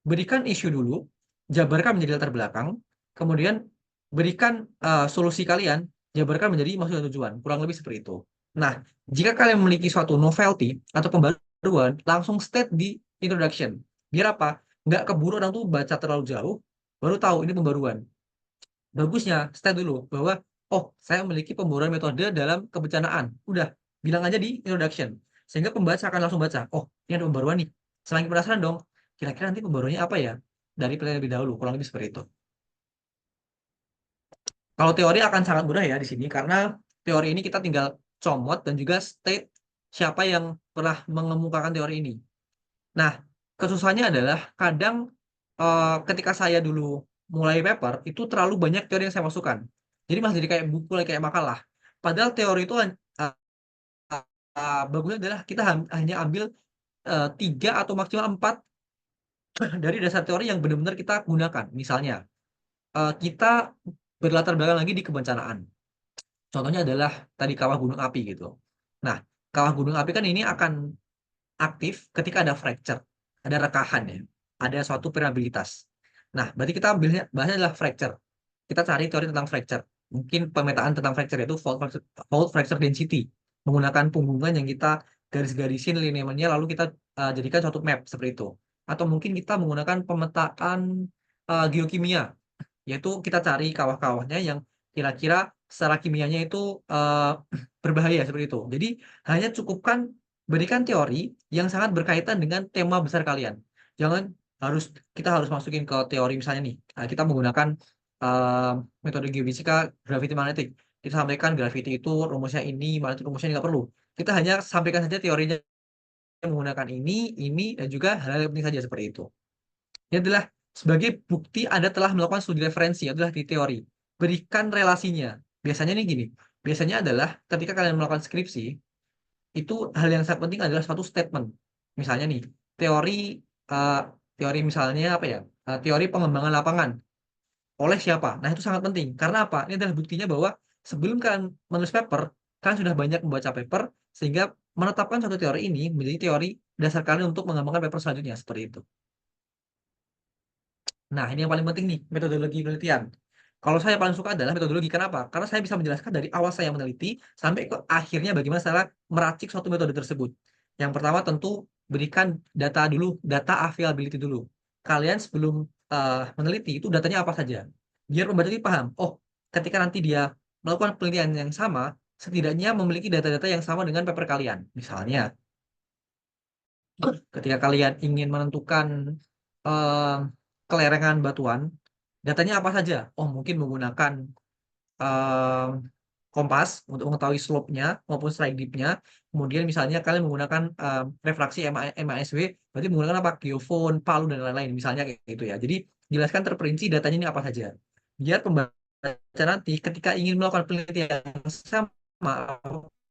berikan isu dulu, jabarkan menjadi latar belakang, kemudian berikan solusi kalian, jabarkan menjadi maksud dan tujuan. Kurang lebih seperti itu. Nah, jika kalian memiliki suatu novelty atau pembaruan, langsung state di introduction. Biar apa? Nggak keburu orang tuh baca terlalu jauh, baru tahu ini pembaruan. Bagusnya state dulu bahwa, oh saya memiliki pembaruan metode dalam kebencanaan. Udah, bilang aja di introduction. Sehingga pembaca akan langsung baca, oh ini ada pembaruan nih. Semakin penasaran dong, kira-kira nanti pembaruannya apa ya? Dari penelitian lebih dahulu, kurang lebih seperti itu. Kalau teori akan sangat mudah ya di sini, karena teori ini kita tinggal comot dan juga state siapa yang pernah mengemukakan teori ini. Nah, kesusahannya adalah kadang ketika saya dulu mulai paper, itu terlalu banyak teori yang saya masukkan. Jadi masih jadi kayak buku, kayak makalah. Padahal teori itu bagusnya adalah kita hanya ambil 3 atau maksimal 4 dari dasar teori yang benar-benar kita gunakan. Misalnya, kita berlatar belakang lagi di kebencanaan. Contohnya adalah tadi kawah gunung api gitu. Nah, kawah gunung api kan ini akan aktif ketika ada fracture, ada rekahan ya, ada suatu permeabilitas. Nah, berarti kita bahasnya adalah fracture. Kita cari teori tentang fracture. Mungkin pemetaan tentang fracture yaitu fault fracture density. Menggunakan punggungan yang kita garis-garisin lineamennya lalu kita jadikan suatu map seperti itu. Atau mungkin kita menggunakan pemetaan geokimia, yaitu kita cari kawah-kawahnya yang kira-kira secara kimianya itu berbahaya seperti itu. Jadi hanya cukupkan berikan teori yang sangat berkaitan dengan tema besar kalian. Jangan kita harus masukin ke teori misalnya nih, kita menggunakan metode geofisika gravity magnetic. Kita sampaikan gravity itu rumusnya ini, magnetic rumusnya nggak perlu. Kita hanya sampaikan saja teorinya menggunakan ini, dan juga hal-hal yang penting saja seperti itu. Ini adalah sebagai bukti Anda telah melakukan studi referensi, adalah di teori. Berikan relasinya. Biasanya nih gini, biasanya adalah ketika kalian melakukan skripsi, itu hal yang sangat penting adalah suatu statement. Misalnya nih, uh, teori misalnya apa ya? Teori pengembangan lapangan oleh siapa? Nah, itu sangat penting. Karena apa? Ini adalah buktinya bahwa sebelum kalian menulis paper, kalian sudah banyak membaca paper, sehingga menetapkan suatu teori ini menjadi teori dasar kalian untuk mengembangkan paper selanjutnya. Seperti itu. Nah, ini yang paling penting nih, metodologi penelitian. Kalau saya paling suka adalah metodologi. Kenapa? Karena saya bisa menjelaskan dari awal saya meneliti sampai ke akhirnya bagaimana cara meracik suatu metode tersebut. Yang pertama tentu berikan data dulu, data availability dulu. Kalian sebelum meneliti itu datanya apa saja. Biar pembaca ini paham, oh ketika nanti dia melakukan penelitian yang sama, setidaknya memiliki data-data yang sama dengan paper kalian. Misalnya, ketika kalian ingin menentukan eh, kelerengan batuan, datanya apa saja? Oh, mungkin menggunakan eh, kompas untuk mengetahui slope-nya maupun strike dip-nya. Kemudian misalnya kalian menggunakan refraksi MASW, berarti menggunakan apa? Geofon, palu, dan lain-lain. Misalnya kayak gitu ya. Jadi jelaskan terperinci datanya ini apa saja. Biar pembaca nanti ketika ingin melakukan penelitian sama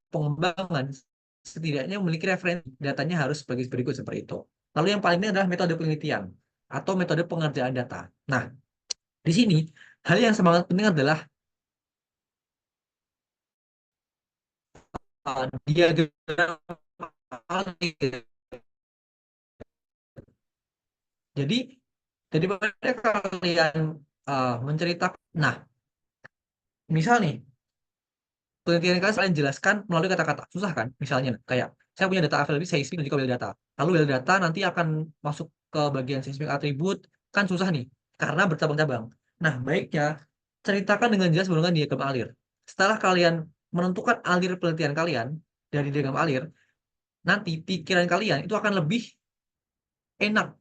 pengembangan, setidaknya memiliki referensi datanya harus sebagai berikut seperti itu. Lalu yang paling penting adalah metode penelitian atau metode pengerjaan data. Nah, di sini hal yang sangat penting adalah diagram alir. Jadi daripada kalian menceritakan, nah misal nih penelitian kalian jelaskan melalui kata-kata, susah kan? Misalnya kayak saya punya data availability seismik dan juga well data. Lalu well data nanti akan masuk ke bagian seismik atribut, kan susah nih karena bercabang-cabang. Nah, baiknya ceritakan dengan jelas menggunakan diagram alir. Setelah kalian menentukan alir penelitian kalian dari diagram alir, nanti pikiran kalian itu akan lebih enak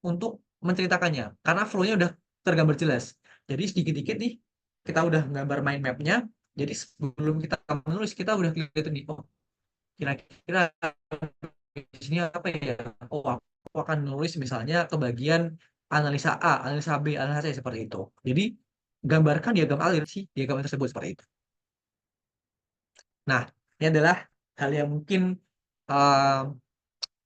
untuk menceritakannya karena flow-nya udah tergambar jelas. Jadi sedikit-dikit nih kita udah gambar mind map-nya. Jadi sebelum kita menulis kita udah kelihatan nih, oh kira-kira di sini apa ya? Oh aku akan nulis misalnya ke bagian analisa A, analisa B, analisa C seperti itu. Jadi gambarkan diagram alir sih diagram tersebut seperti itu. Nah, ini adalah hal yang mungkin uh,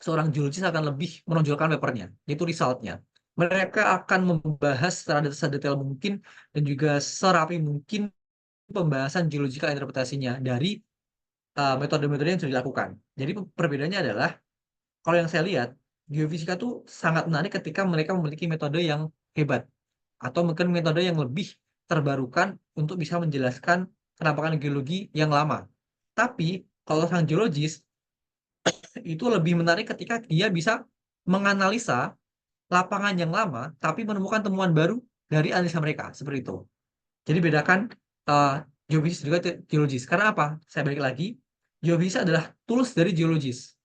seorang geologis akan lebih menonjolkan papernya, yaitu resultnya. Mereka akan membahas secara sedetail mungkin dan juga serapi mungkin pembahasan geological interpretasinya dari metode-metode yang sudah dilakukan. Jadi perbedaannya adalah, kalau yang saya lihat, geofisika tuh sangat menarik ketika mereka memiliki metode yang hebat, atau mungkin metode yang lebih terbarukan untuk bisa menjelaskan penampakan geologi yang lama. Tapi kalau sang geologis itu lebih menarik ketika dia bisa menganalisa lapangan yang lama tapi menemukan temuan baru dari analisa mereka seperti itu. Jadi bedakan uh, geofisik juga geologis. Karena apa? Saya balik lagi, geofisik adalah tools dari geologis.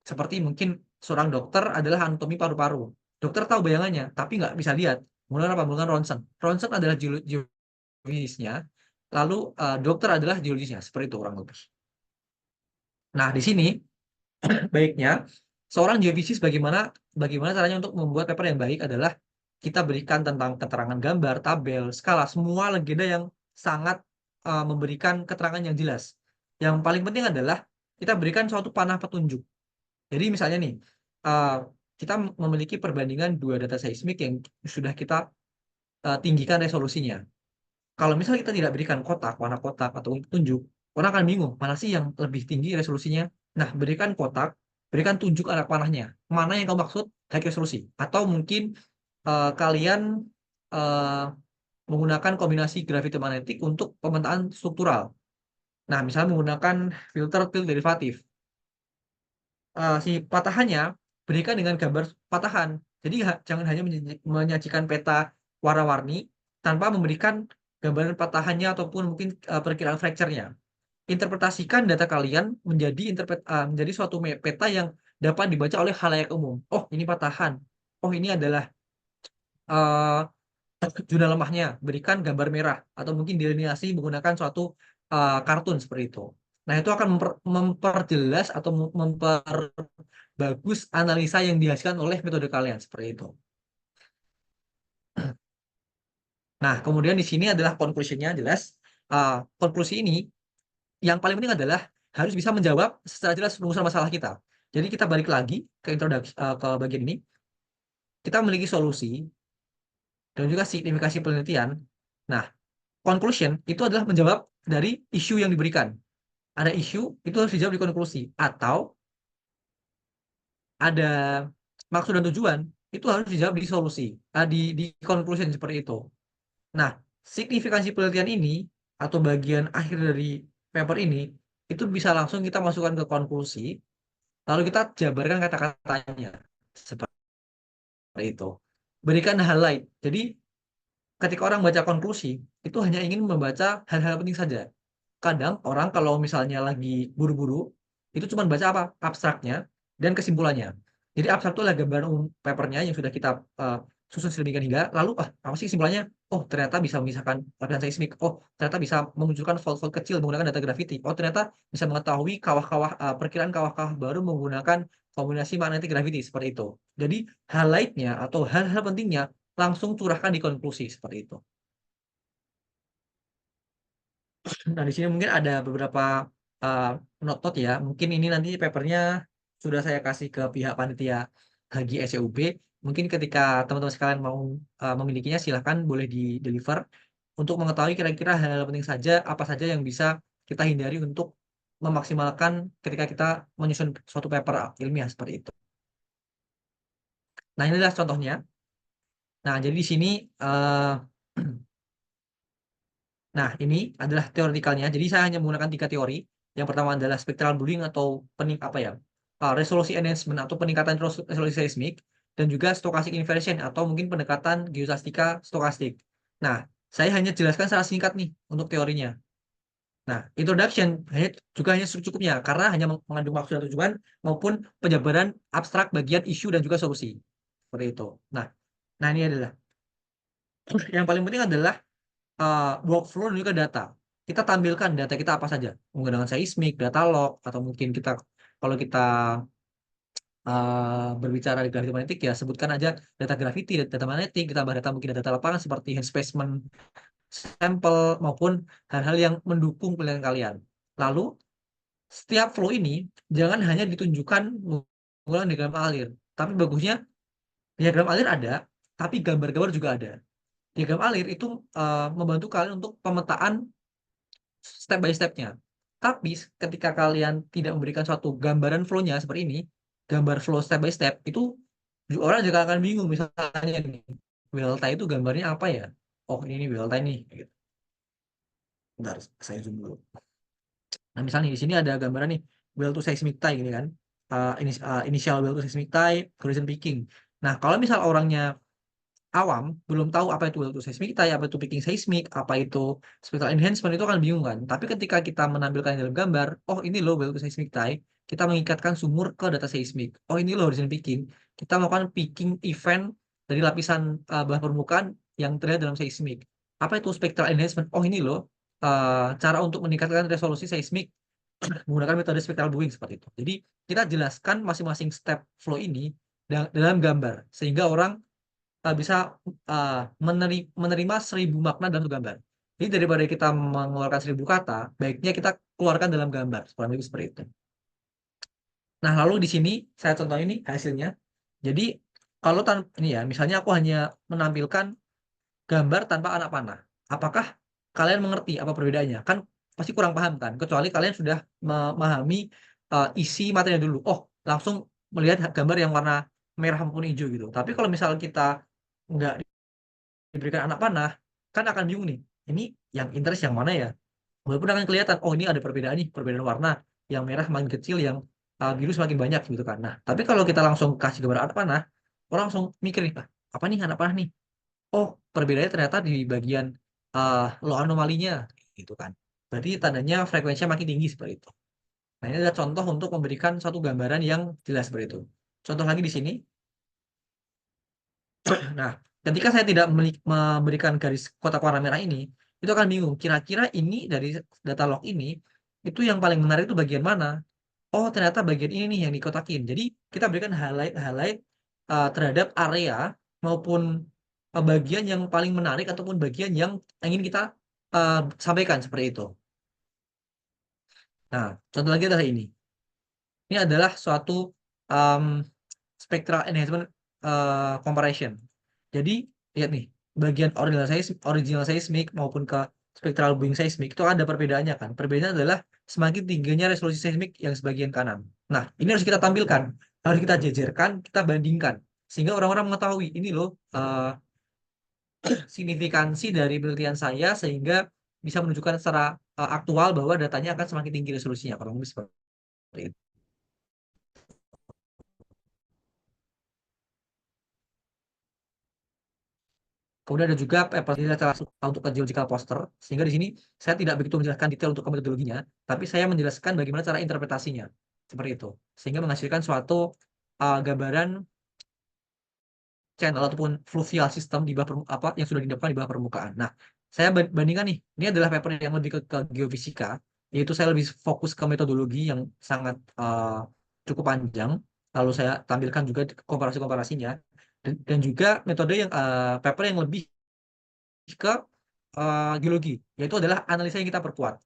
Seperti mungkin seorang dokter adalah anatomi paru-paru. Dokter tahu bayangannya, tapi nggak bisa lihat. Menggunakan apa? Menggunakan ronsen. Ronsen adalah geofisisnya, lalu dokter adalah geologisnya. Seperti itu kurang lebih. Nah, di sini baiknya seorang geofisis bagaimana caranya untuk membuat paper yang baik adalah kita berikan tentang keterangan gambar, tabel, skala, semua legenda yang sangat memberikan keterangan yang jelas. Yang paling penting adalah kita berikan suatu panah petunjuk. Jadi misalnya nih, kita memiliki perbandingan dua data seismik yang sudah kita tinggikan resolusinya. Kalau misalnya kita tidak berikan kotak, warna kotak atau petunjuk, orang akan bingung mana sih yang lebih tinggi resolusinya. Nah, berikan kotak, berikan tunjuk arah panahnya, mana yang kamu maksud high resolusi. Atau mungkin kalian uh, menggunakan kombinasi gravity magnetik untuk pemetaan struktural. Nah, misalnya menggunakan filter tilt derivatif. Si patahannya berikan dengan gambar patahan. Jadi jangan hanya menyajikan peta warna-warni tanpa memberikan gambaran patahannya ataupun mungkin perkiraan fracture-nya. Interpretasikan data kalian menjadi suatu peta yang dapat dibaca oleh khalayak umum. Oh, ini patahan. Oh, ini adalah uh, zona lemahnya. Berikan gambar merah atau mungkin delineasi menggunakan suatu kartun seperti itu. Nah, itu akan memperjelas atau memperbagus analisa yang dihasilkan oleh metode kalian seperti itu. Nah, kemudian di sini adalah conclusion-nya jelas. Konklusi ini yang paling penting adalah harus bisa menjawab secara jelas rumusan masalah kita. Jadi kita balik lagi ke introduksi ke bagian ini. Kita memiliki solusi dan juga signifikasi penelitian. Nah, conclusion itu adalah menjawab dari isu yang diberikan. Ada isu, itu harus dijawab di konklusi. Atau ada maksud dan tujuan, itu harus dijawab di solusi. Di conclusion seperti itu. Nah, signifikansi penelitian ini, atau bagian akhir dari paper ini, itu bisa langsung kita masukkan ke konklusi, lalu kita jabarkan kata-katanya. Seperti itu. Berikan highlight. Jadi, ketika orang baca konklusi, itu hanya ingin membaca hal-hal penting saja. Kadang orang kalau misalnya lagi buru-buru, itu cuma baca apa? Abstraknya dan kesimpulannya. Jadi abstrak itu adalah gambaran umum papernya yang sudah kita susun sedemikian hingga, lalu apa sih kesimpulannya? Oh, ternyata bisa memisahkan lapisan seismik. Oh, ternyata bisa memunculkan fault-fault kecil menggunakan data gravity. Oh, ternyata bisa mengetahui kawah-kawah perkiraan kawah-kawah baru menggunakan kombinasi magnetic gravity seperti itu. Jadi highlight-nya atau hal-hal pentingnya langsung curahkan di konklusi seperti itu. Nah, di sini mungkin ada beberapa not-not ya. Mungkin ini nanti papernya sudah saya kasih ke pihak panitia Hagi SCUB. Mungkin ketika teman-teman sekalian mau memilikinya, silahkan boleh di-deliver untuk mengetahui kira-kira hal-hal penting saja, apa saja yang bisa kita hindari untuk memaksimalkan ketika kita menyusun suatu paper ilmiah seperti itu. Nah, ini adalah contohnya. Nah, jadi di sini nah, ini adalah teoretikalnya. Jadi saya hanya menggunakan 3 teori. Yang pertama adalah spectral building atau resolusi enhancement atau peningkatan resolusi seismik, dan juga stochastic inversion atau mungkin pendekatan geostastika stokastik. Nah, saya hanya jelaskan secara singkat nih untuk teorinya. Nah, introduction hanya cukupnya karena hanya mengandung maksud dan tujuan maupun penjabaran abstrak bagian isu dan juga solusi. seperti itu. Nah ini adalah yang paling penting adalah workflow dan juga data. Kita tampilkan data kita apa saja, menggunakan seismik, data log, atau mungkin kita kalau kita berbicara di gravity magnetic ya sebutkan aja data gravity, data magnetik, ditambah data mungkin data lapangan seperti hand specimen, sampel maupun hal-hal yang mendukung penelitian kalian. Lalu setiap flow ini jangan hanya ditunjukkan menggunakan diagram alir, tapi bagusnya diagram alir ada, tapi gambar-gambar juga ada. Diagram alir itu membantu kalian untuk pemetaan step by step-nya. Tapi ketika kalian tidak memberikan suatu gambaran flow-nya seperti ini, gambar flow step by step, itu orang juga akan bingung. Misalnya nih, Welta itu gambarnya apa ya? Oh ini Welta nih. Gitu. Bentar, saya zoom dulu. Nah misalnya di sini ada gambaran nih, well to seismic tie gini kan. Initial well to seismic tie, horizon peaking. Nah kalau misal orangnya awam belum tahu apa itu well to seismic tie, apa itu peaking seismic, apa itu spectral enhancement, itu akan bingung kan. Tapi ketika kita menampilkan dalam gambar, oh ini loh well to seismic tie, kita mengikatkan sumur ke data seismik. Oh ini loh horizon peaking, kita melakukan peaking event dari lapisan bawah permukaan yang terlihat dalam seismik. Apa itu spectral enhancement? Oh ini loh cara untuk meningkatkan resolusi seismik menggunakan metode spectral buoying seperti itu. Jadi kita jelaskan masing-masing step flow ini dalam gambar sehingga orang bisa menerima 1000 makna dalam satu gambar. Jadi daripada kita mengeluarkan 1000 kata, baiknya kita keluarkan dalam gambar. Seperti itu. Nah, lalu di sini saya contoh ini hasilnya. Jadi kalau ini ya, misalnya aku hanya menampilkan gambar tanpa anak panah. Apakah kalian mengerti apa perbedaannya? Kan pasti kurang paham kan? Kecuali kalian sudah memahami isi materinya dulu. Oh, langsung melihat gambar yang warna merah maupun hijau gitu. Tapi kalau misal kita nggak diberikan anak panah, kan akan bingung nih. Ini yang interest yang mana ya? Walaupun akan kelihatan, oh ini ada perbedaan nih, perbedaan warna. Yang merah makin kecil, yang biru semakin banyak gitu kan. Nah, tapi kalau kita langsung kasih gambar anak panah, orang langsung mikir nih, apa nih anak panah nih? Oh, perbedaannya ternyata di bagian low anomalinya, gitu kan. Berarti tandanya frekuensinya makin tinggi seperti itu. Nah, ini adalah contoh untuk memberikan suatu gambaran yang jelas seperti itu. Contoh lagi di sini. Nah, ketika saya tidak memberikan garis kotak warna merah ini, itu akan bingung. Kira-kira ini dari data log ini, itu yang paling menarik itu bagian mana? Oh, ternyata bagian ini nih yang dikotakin. Jadi, kita berikan highlight terhadap area maupun bagian yang paling menarik ataupun bagian yang ingin kita sampaikan seperti itu. Nah, contoh lagi adalah ini. Ini adalah suatu spectral enhancement comparison. Jadi lihat nih, bagian original seismic maupun ke spectral buoying seismic itu ada perbedaannya kan. Perbedaannya adalah semakin tingginya resolusi seismik yang sebagian kanan. Nah, ini harus kita tampilkan, harus kita jajarkan, kita bandingkan sehingga orang-orang mengetahui ini loh signifikansi dari penelitian saya sehingga bisa menunjukkan secara aktual bahwa datanya akan semakin tinggi resolusinya. Kurang lebih seperti itu. Kemudian ada juga paper untuk ke geological poster, sehingga di sini saya tidak begitu menjelaskan detail untuk metodologinya, tapi saya menjelaskan bagaimana cara interpretasinya, seperti itu, sehingga menghasilkan suatu gambaran channel ataupun fluvial system di bawah yang sudah didapatkan di bawah permukaan. Nah, saya bandingkan nih, ini adalah paper yang lebih ke geofisika, yaitu saya lebih fokus ke metodologi yang sangat cukup panjang, lalu saya tampilkan juga komparasi-komparasinya, dan juga metode yang paper yang lebih ke geologi, yaitu adalah analisa yang kita perkuat.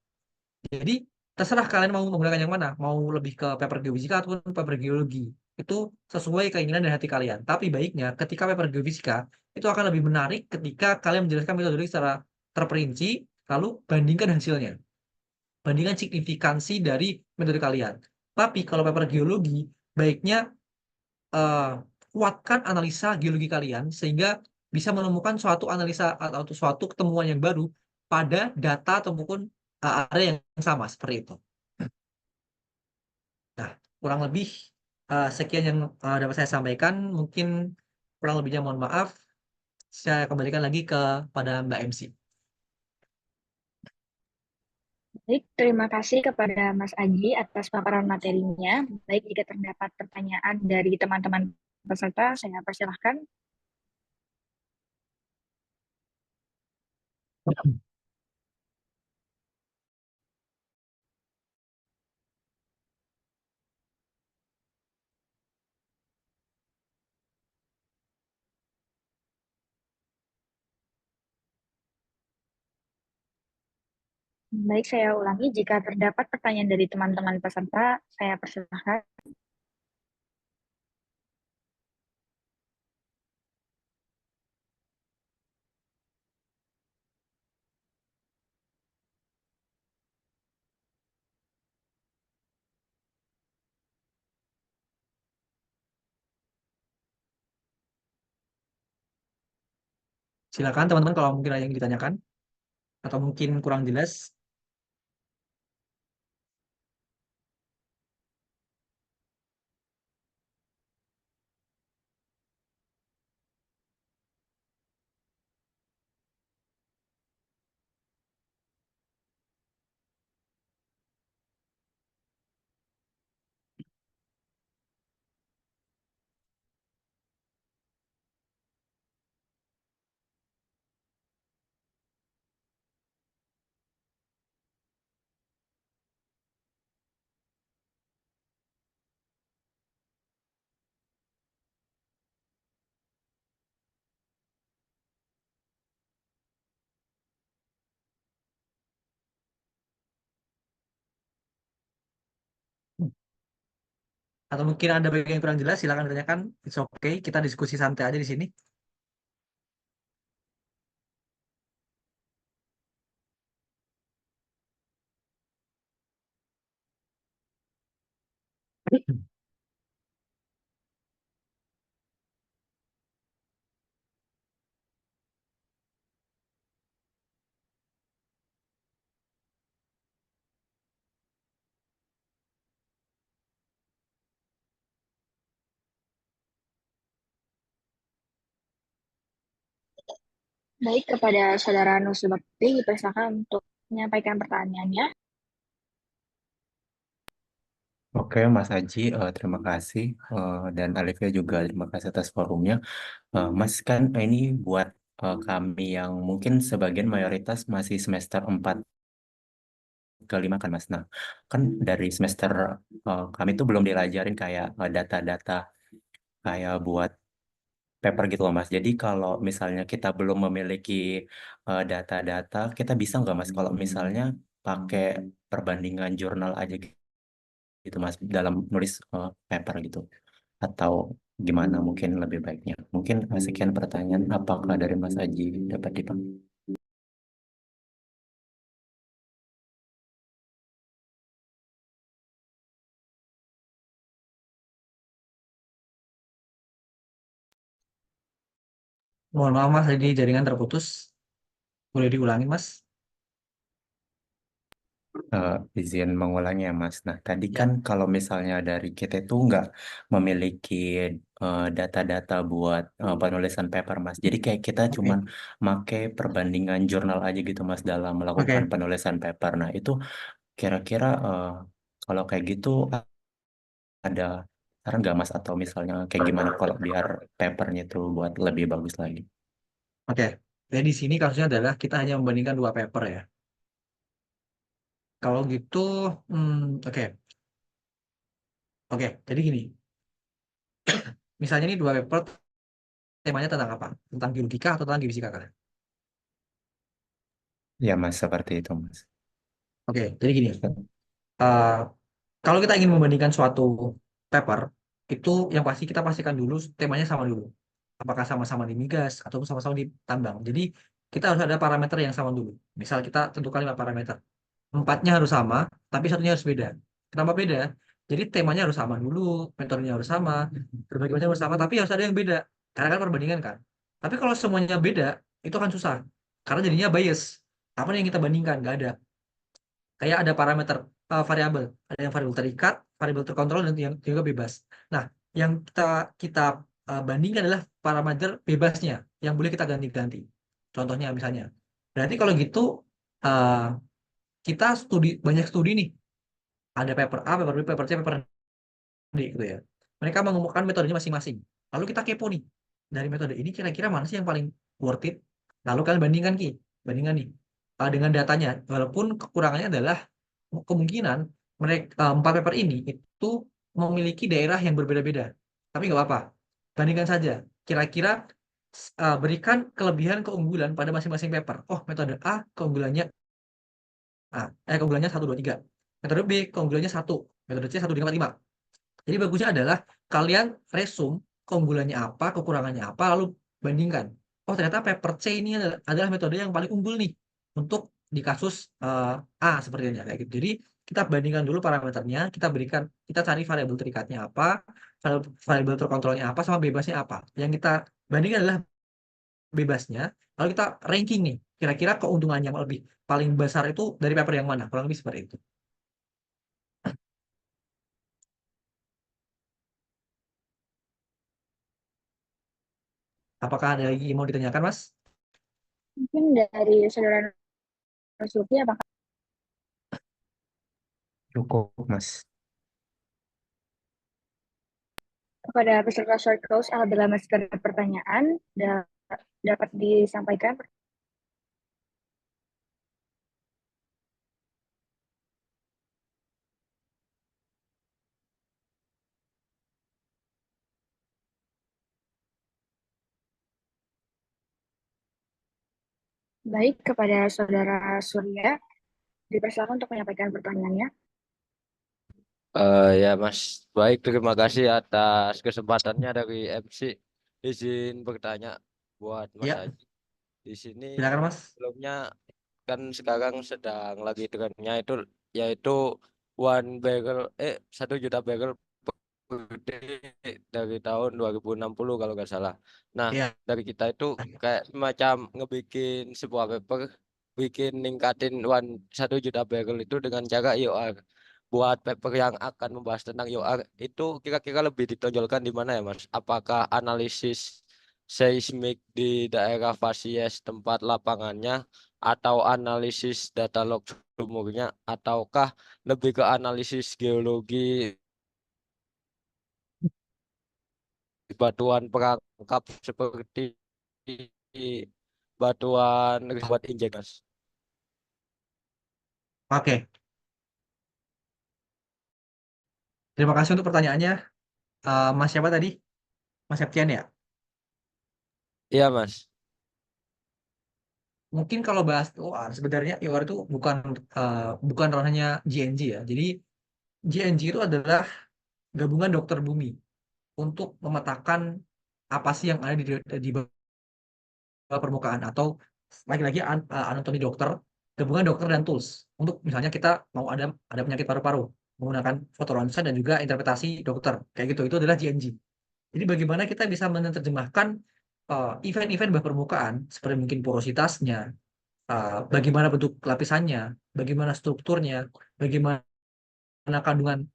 Jadi terserah kalian mau menggunakan yang mana, mau lebih ke paper geofisika ataupun paper geologi. Itu sesuai keinginan dan hati kalian. Tapi baiknya ketika paper geofisika itu akan lebih menarik ketika kalian menjelaskan metodologi secara terperinci, lalu bandingkan hasilnya. Bandingkan signifikansi dari metode kalian. Tapi kalau paper geologi, baiknya kuatkan analisa geologi kalian sehingga bisa menemukan suatu analisa atau suatu ketemuan yang baru pada data ataupun area yang sama seperti itu. Nah, kurang lebih sekian yang dapat saya sampaikan. Mungkin kurang lebihnya mohon maaf. Saya kembalikan lagi kepada Mbak MC. Baik, terima kasih kepada Mas Aji atas paparan materinya. Baik, jika terdapat pertanyaan dari teman-teman peserta, saya persilahkan. Baik, saya ulangi. Jika terdapat pertanyaan dari teman-teman peserta, saya persilahkan. Silakan teman-teman kalau mungkin ada yang ditanyakan atau mungkin kurang jelas. Atau mungkin ada bagian yang kurang jelas, silakan ditanyakan. It's okay, kita diskusi santai aja di sini. Baik, kepada Saudara Nusli Bakti, dipersilakan untuk menyampaikan pertanyaannya. Oke, Mas Haji, terima kasih. Dan Alifia juga terima kasih atas forumnya. Mas, kan ini buat kami yang mungkin sebagian mayoritas masih semester 4 ke 5 kan, Mas. Nah, kan dari semester kami tuh belum diajarin kayak data-data kayak buat paper gitu loh, Mas. Jadi kalau misalnya kita belum memiliki data-data, kita bisa nggak, Mas, kalau misalnya pakai perbandingan jurnal aja gitu, Mas, dalam nulis paper gitu? Atau gimana mungkin lebih baiknya? Mungkin sekian pertanyaan, apakah dari Mas Aji dapat dipanggil? Mohon maaf Mas, ini jaringan terputus. Boleh diulangi Mas? Izin mengulangi ya, Mas. Nah, tadi kan Ya, kalau misalnya dari kita itu nggak memiliki data-data buat penulisan paper, Mas. Jadi kayak kita cuman oke. make perbandingan jurnal aja gitu, Mas, dalam melakukan Oke. penulisan paper. Nah, itu kira-kira kalau kayak gitu ada saran nggak, Mas? Atau misalnya kayak gimana kalau biar papernya itu buat lebih bagus lagi? Oke. Jadi di sini kasusnya adalah kita hanya membandingkan dua paper ya. Kalau gitu, oke. Oke, jadi gini. Misalnya ini dua paper temanya tentang apa? Tentang geologika atau tentang geofisika kalian? Ya, Mas, seperti itu, Mas. Oke, jadi gini. eh, Kalau kita ingin membandingkan suatu paper, itu yang pasti kita pastikan dulu temanya sama dulu. Apakah sama-sama di migas atau sama-sama di tambang. Jadi kita harus ada parameter yang sama dulu. Misal kita tentukan 5 parameter. Empatnya harus sama, tapi satunya harus beda. Kenapa beda? Jadi temanya harus sama dulu, metodenya harus sama, berbagai macam harus sama, tapi harus ada yang beda. Karena kan perbandingan kan. Tapi kalau semuanya beda, itu akan susah. Karena jadinya bias. Apa yang kita bandingkan? Nggak ada. Kayak ada parameter variabel, ada yang variabel terikat, variabel terkontrol dan yang juga bebas. Nah, yang kita bandingkan adalah parameter bebasnya yang boleh kita ganti-ganti. Contohnya misalnya. Berarti kalau gitu uh, kita banyak studi nih. Ada paper A, paper B, paper C, paper D gitu ya. Mereka mengemukakan metodenya masing-masing. Lalu kita kepo nih, dari metode ini kira-kira mana sih yang paling worth it? Lalu kalian bandingkan bandingkan nih dengan datanya. Walaupun kekurangannya adalah kemungkinan mereka 4 paper ini itu memiliki daerah yang berbeda-beda. Tapi nggak apa-apa, bandingkan saja. Kira-kira berikan kelebihan keunggulan pada masing-masing paper. Oh, metode A keunggulannya keunggulannya 1, 2, 3. Metode B keunggulannya 1, metode C 1, 2, 3, 4, 5. Jadi bagusnya adalah kalian resume keunggulannya apa, kekurangannya apa, lalu bandingkan. Oh, ternyata paper C ini adalah metode yang paling unggul nih untuk di kasus A sepertinya kayak gitu. Jadi kita bandingkan dulu parameternya, kita cari variabel terikatnya apa, variabel terkontrolnya apa, sama bebasnya apa. Yang kita bandingkan adalah bebasnya, lalu kita ranking nih, kira-kira keuntungannya yang lebih paling besar itu dari paper yang mana, kurang lebih seperti itu. Apakah ada lagi yang mau ditanyakan, Mas? Mungkin dari saudara Zulfi, apakah Cukup, Mas. kepada peserta short course apabila masih ada pertanyaan dapat disampaikan? Baik, kepada saudara Surya, dipersilakan untuk menyampaikan pertanyaannya. Ya Mas, baik terima kasih atas kesempatannya dari MC. Izin bertanya buat Mas Ya, Haji. Di sini silakan Mas. sebelumnya kan sekarang sedang lagi trennya itu yaitu 1 juta barrel per day dari tahun 2060 kalau nggak salah. Nah, Ya, dari kita itu kayak semacam ngebikin sebuah paper bikin ningkatin 1 juta barrel itu dengan cara IOR. Buat paper yang akan membahas tentang IOR itu kira-kira lebih ditonjolkan di mana ya Mas? Apakah analisis seismik di daerah fasies tempat lapangannya atau analisis data log sumurnya ataukah lebih ke analisis geologi batuan perangkap seperti batuan buat injek Mas? oke. Terima kasih untuk pertanyaannya. Mas siapa tadi? Mas Septian ya? Iya Mas. Mungkin kalau bahas IOR, sebenarnya IOR itu bukan ranahnya GNG ya. Jadi GNG itu adalah gabungan dokter bumi untuk memetakan apa sih yang ada di bawah permukaan, atau lagi-lagi anatomi dokter, gabungan dokter dan tools. Untuk misalnya kita mau ada penyakit paru-paru, menggunakan foto ronsen dan juga interpretasi dokter kayak gitu, itu adalah GNG. Jadi bagaimana kita bisa menerjemahkan event-event bawah permukaan seperti mungkin porositasnya, bagaimana bentuk lapisannya, bagaimana strukturnya, bagaimana kandungan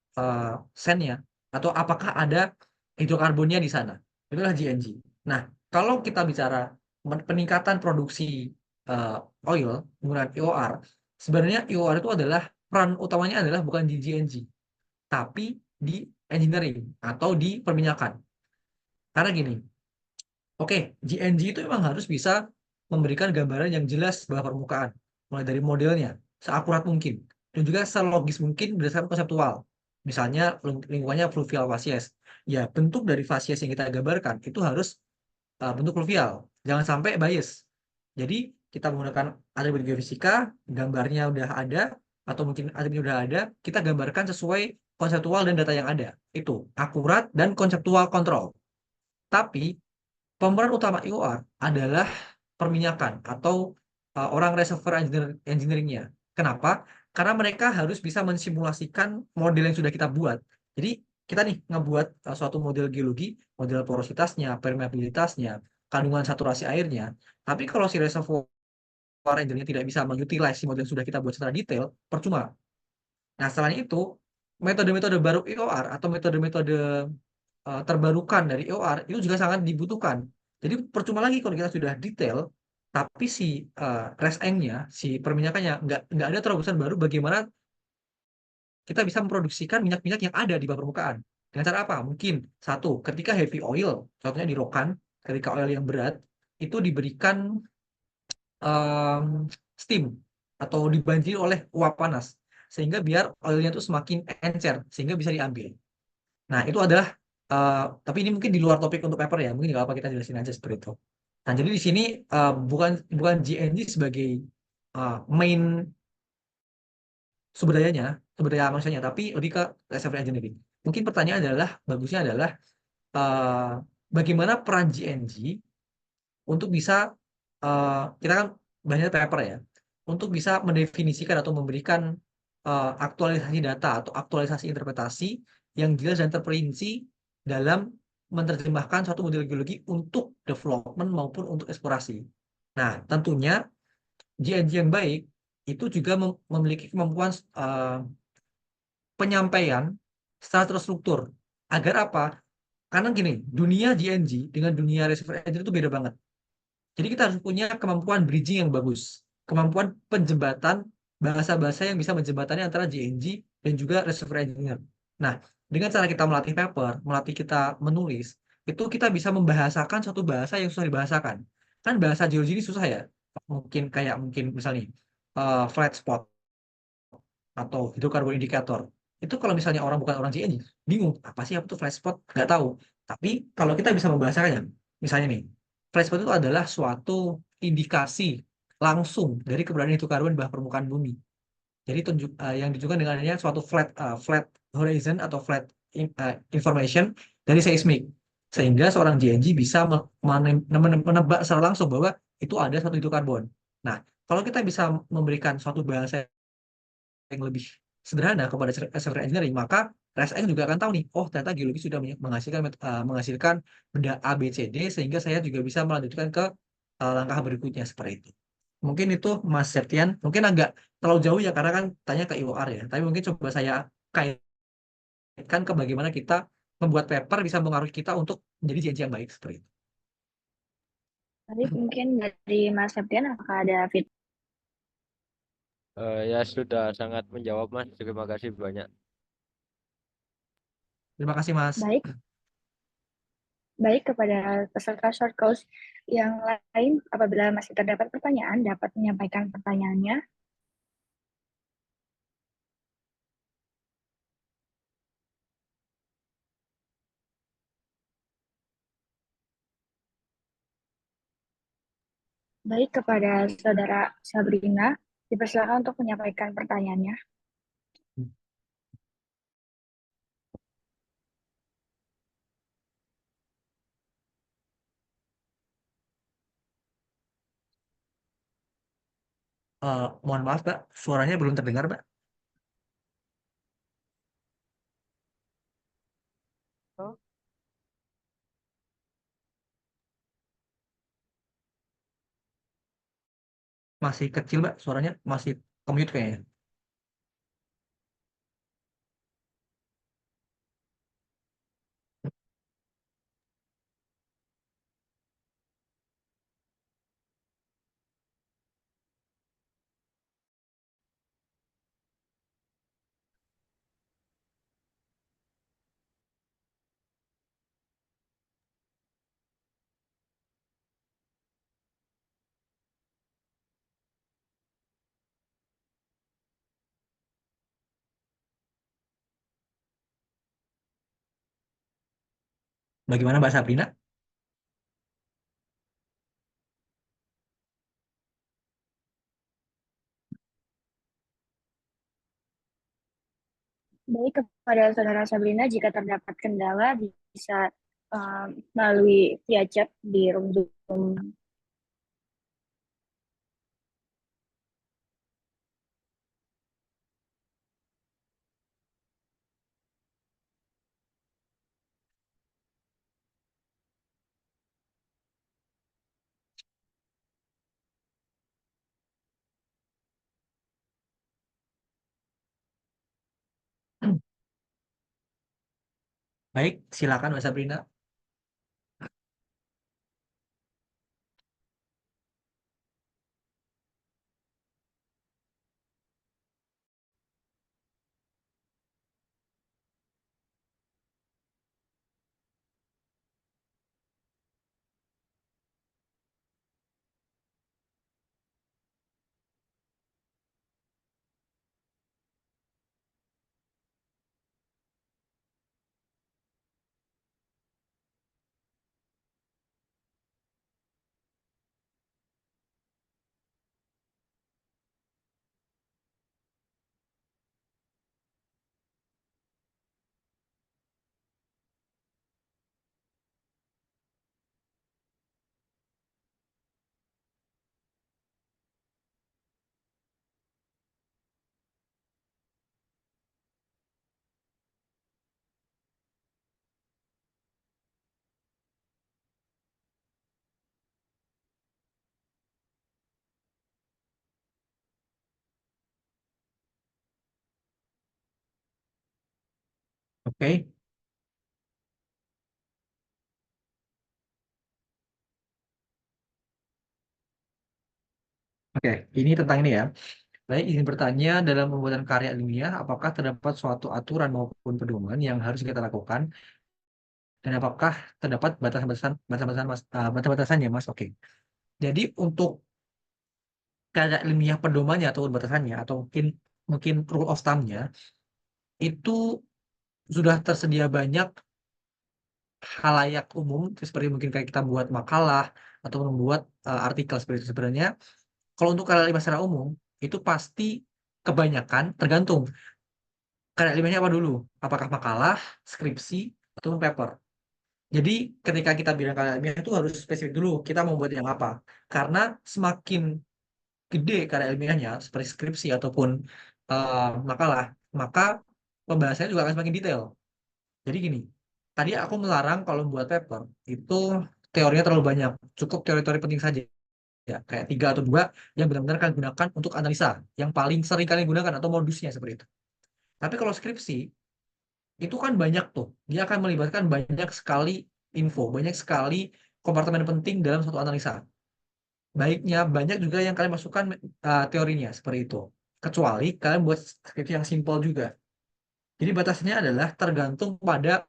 sennya, atau apakah ada hidrokarbonnya di sana. Itulah GNG. Nah, kalau kita bicara peningkatan produksi oil menggunakan EOR, sebenarnya EOR itu adalah peran utamanya adalah bukan di GNG, tapi di engineering atau di perminyakan. Karena gini, oke, GNG itu memang harus bisa memberikan gambaran yang jelas bawah permukaan, mulai dari modelnya, seakurat mungkin, dan juga selogis mungkin berdasarkan konseptual. Misalnya lingkungannya fluvial fasies. Ya, bentuk dari fasies yang kita gambarkan itu harus bentuk fluvial. Jangan sampai bias. Jadi, kita menggunakan atribut geofisika, gambarnya udah ada, atau mungkin atributnya udah ada, kita gambarkan sesuai konseptual dan data yang ada. Itu akurat dan konseptual kontrol. Tapi pemeran utama IOR adalah perminyakan atau orang reservoir engineering-nya. Kenapa? Karena mereka harus bisa mensimulasikan model yang sudah kita buat. Jadi kita nih ngebuat suatu model geologi, model porositasnya, permeabilitasnya, kandungan saturasi airnya. Tapi kalau si reservoir engineer tidak bisa mengutilize model yang sudah kita buat secara detail, percuma. Nah, selain itu, metode-metode baru IOR atau metode-metode terbarukan dari EOR itu juga sangat dibutuhkan. Jadi percuma lagi kalau kita sudah detail, tapi si nya si perminyakannya nggak ada terobosan baru bagaimana kita bisa memproduksikan minyak-minyak yang ada di bawah permukaan. Dengan cara apa? Mungkin satu, ketika heavy oil, contohnya di rokan, ketika oil yang berat, itu diberikan em, steam atau dibanjiri oleh uap panas, sehingga biar oilnya itu semakin encer, sehingga bisa diambil. Nah, itu adalah, tapi ini mungkin di luar topik untuk paper ya, mungkin nggak apa kita jelasin aja seperti itu. Nah, jadi di sini bukan bukan GNG sebagai main sumber daya manusianya, tapi lebih ke reservoir engineering. Mungkin pertanyaan adalah, bagusnya adalah eh, bagaimana peran GNG untuk bisa, kita kan banyak paper ya, untuk bisa mendefinisikan atau memberikan aktualisasi data atau aktualisasi interpretasi yang jelas dan terperinci dalam menerjemahkan suatu model geologi untuk development maupun untuk eksplorasi. Nah, tentunya GNG yang baik itu juga memiliki kemampuan penyampaian secara terstruktur. Agar apa? Karena gini, dunia GNG dengan dunia reservoir engineering itu beda banget. Jadi kita harus punya kemampuan bridging yang bagus, kemampuan penjembatan bahasa-bahasa yang bisa menjembatani antara GNG dan juga reservoir engineer. Nah, dengan cara kita melatih paper, melatih kita menulis, itu kita bisa membahasakan suatu bahasa yang susah dibahasakan. Kan bahasa geologi ini susah ya. Mungkin misalnya flat spot atau hidrokarbon indikator. Itu kalau misalnya orang bukan orang GNG, bingung apa sih apa itu flat spot, nggak tahu. Tapi kalau kita bisa membahasakannya, misalnya nih, flat spot itu adalah suatu indikasi langsung dari keberadaan hidrokarbon di bawah permukaan bumi. Jadi yang ditunjukkan dengan adanya suatu flat horizon atau flat information dari seismik, sehingga seorang GNG bisa menebak secara langsung bahwa itu ada suatu hidrokarbon. Nah, kalau kita bisa memberikan suatu bahasa yang lebih sederhana kepada reservoir engineering, maka RSN juga akan tahu nih, oh ternyata geologi sudah menghasilkan benda A, B, C, D, sehingga saya juga bisa melanjutkan ke langkah berikutnya seperti itu. Mungkin itu Mas Septian, mungkin agak terlalu jauh ya karena kan tanya ke IOR ya, tapi mungkin coba saya kaitkan ke bagaimana kita membuat paper bisa mengaruhi kita untuk menjadi janji yang baik seperti itu. Baik, mungkin dari Mas Septian, apakah ada feedback? Ya sudah sangat menjawab Mas. Terima kasih banyak. Terima kasih Mas. Baik, baik kepada peserta short course yang lain, apabila masih terdapat pertanyaan, dapat menyampaikan pertanyaannya. Baik, kepada Saudara Sabrina, dipersilakan untuk menyampaikan pertanyaannya. Mohon maaf Mbak, suaranya belum terdengar Mbak. Masih kecil Mbak, suaranya masih commute kayaknya. Bagaimana Mbak Sabrina? Baik, kepada Saudara Sabrina, jika terdapat kendala bisa melalui via chat di room Zoom. Baik, silakan Mbak Sabrina. Oke. Oke, ini tentang ini ya. Baik, izin bertanya, dalam pembuatan karya ilmiah, apakah terdapat suatu aturan maupun pedoman yang harus kita lakukan, dan apakah terdapat batasan-batasannya, Mas? Oke. Jadi untuk karya ilmiah pedomannya atau batasannya, atau mungkin mungkin rule of thumb-nya, itu sudah tersedia banyak halayak umum, seperti mungkin kayak kita buat makalah atau membuat artikel seperti itu. Sebenarnya, kalau untuk karya ilmiah secara umum, itu pasti kebanyakan tergantung karya ilmiahnya apa dulu, apakah makalah, skripsi, atau paper. Jadi ketika kita bilang karya ilmiah itu harus spesifik dulu kita mau buat yang apa. Karena semakin gede karya ilmiahnya seperti skripsi ataupun makalah, maka pembahasannya juga akan semakin detail. Jadi gini, tadi aku melarang kalau membuat paper itu teorinya terlalu banyak, cukup teori-teori penting saja. Ya, kayak 3 atau 2 yang benar-benar kalian gunakan untuk analisa, yang paling sering kalian gunakan atau modusnya seperti itu. Tapi kalau skripsi, itu kan banyak tuh. Dia akan melibatkan banyak sekali info, banyak sekali kompartemen penting dalam satu analisa. Baiknya banyak juga yang kalian masukkan teorinya seperti itu. Kecuali kalian buat skripsi yang simpel juga. Jadi batasnya adalah tergantung pada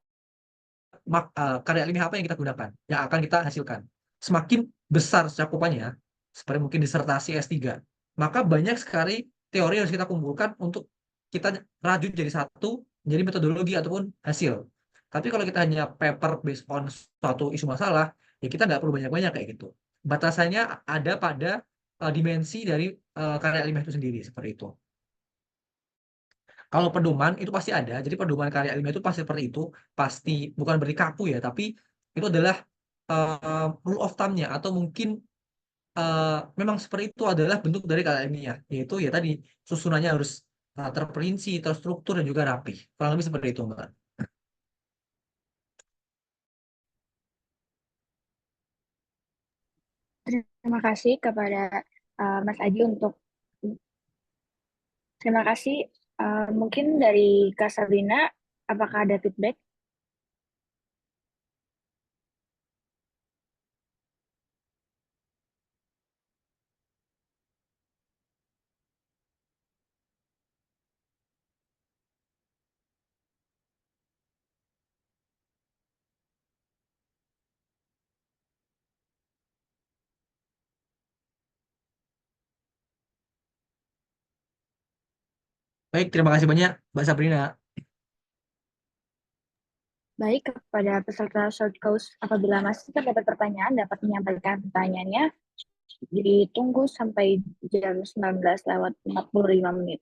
karya ilmiah apa yang kita gunakan, yang akan kita hasilkan. Semakin besar cakupannya, seperti mungkin disertasi S3, maka banyak sekali teori yang harus kita kumpulkan untuk kita rajut jadi satu, jadi metodologi ataupun hasil. Tapi kalau kita hanya paper based on suatu isu masalah, ya kita nggak perlu banyak-banyak kayak gitu. Batasannya ada pada dimensi dari karya ilmiah itu sendiri, seperti itu. Kalau pedoman itu pasti ada. Jadi pedoman karya ilmiah itu pasti seperti itu. Pasti bukan berarti kaku ya, tapi itu adalah rule of thumb-nya atau mungkin eh, memang seperti itu adalah bentuk dari karya ilmiah. Yaitu ya tadi susunannya harus terperinci, terstruktur dan juga rapi. Kurang lebih seperti itu, Mbak. Terima kasih kepada Mas Aji untuk terima kasih. Mungkin dari Kak Sabrina, apakah ada feedback? Baik, terima kasih banyak, Mbak Sabrina. Baik, kepada peserta short course, apabila masih terdapat pertanyaan, dapat menyampaikan pertanyaannya. Ditunggu sampai jam 19:45.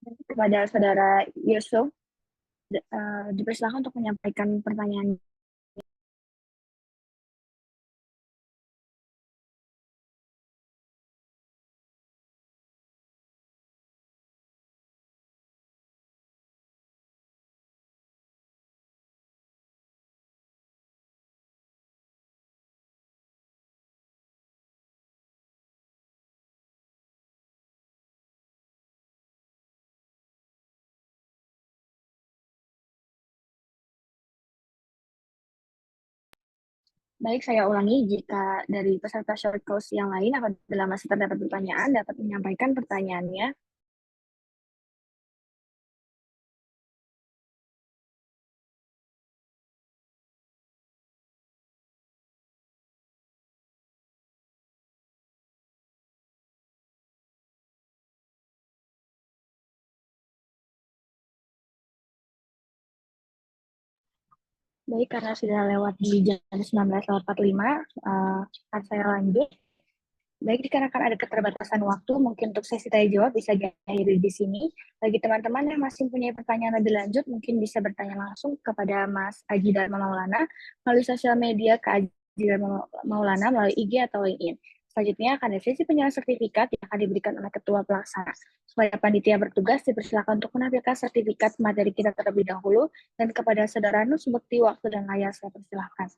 Kepada saudara Yusuf, dipersilakan untuk menyampaikan pertanyaan. Baik, saya ulangi, jika dari peserta short course yang lain apabila masih terdapat pertanyaan, dapat menyampaikan pertanyaannya. Baik, karena sudah lewat di jam 19.45, akan saya lanjut. Baik, dikarenakan ada keterbatasan waktu, mungkin untuk sesi tanya jawab bisa diakhiri di sini. Bagi teman-teman yang masih punya pertanyaan lebih lanjut, mungkin bisa bertanya langsung kepada Mas Aji Dharma Maulana melalui sosial media ke Aji Dharma Maulana melalui IG atau LinkedIn. Selanjutnya akan ada sesi penyerahan sertifikat yang akan diberikan oleh Ketua Pelaksana. Supaya panitia bertugas dipersilakan untuk menampilkan sertifikat materi kita terlebih dahulu, dan kepada Saudara Nus Bekti waktu dan layar saya persilahkan.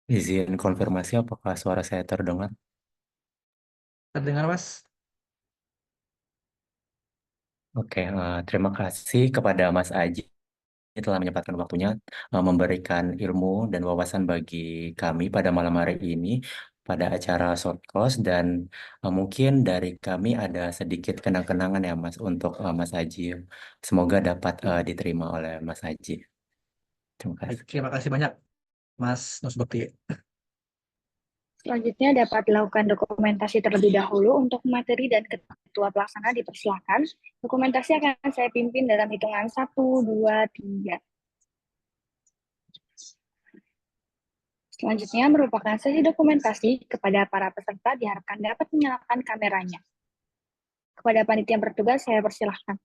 Izin konfirmasi apakah suara saya terdengar? Terdengar, Mas? Oke, terima kasih kepada Mas Aji telah menyempatkan waktunya memberikan ilmu dan wawasan bagi kami pada malam hari ini pada acara short course, dan mungkin dari kami ada sedikit kenang-kenangan ya Mas untuk Mas Aji. Semoga dapat diterima oleh Mas Aji. Terima Baik, kasih. terima kasih banyak, Mas Nusbekti. Selanjutnya dapat dilakukan dokumentasi terlebih dahulu untuk materi dan Ketua Pelaksana dipersilakan. Dokumentasi akan saya pimpin dalam hitungan 1, 2, 3. Selanjutnya merupakan sesi dokumentasi kepada para peserta diharapkan dapat menyalakan kameranya. Kepada panitia yang bertugas saya persilahkan.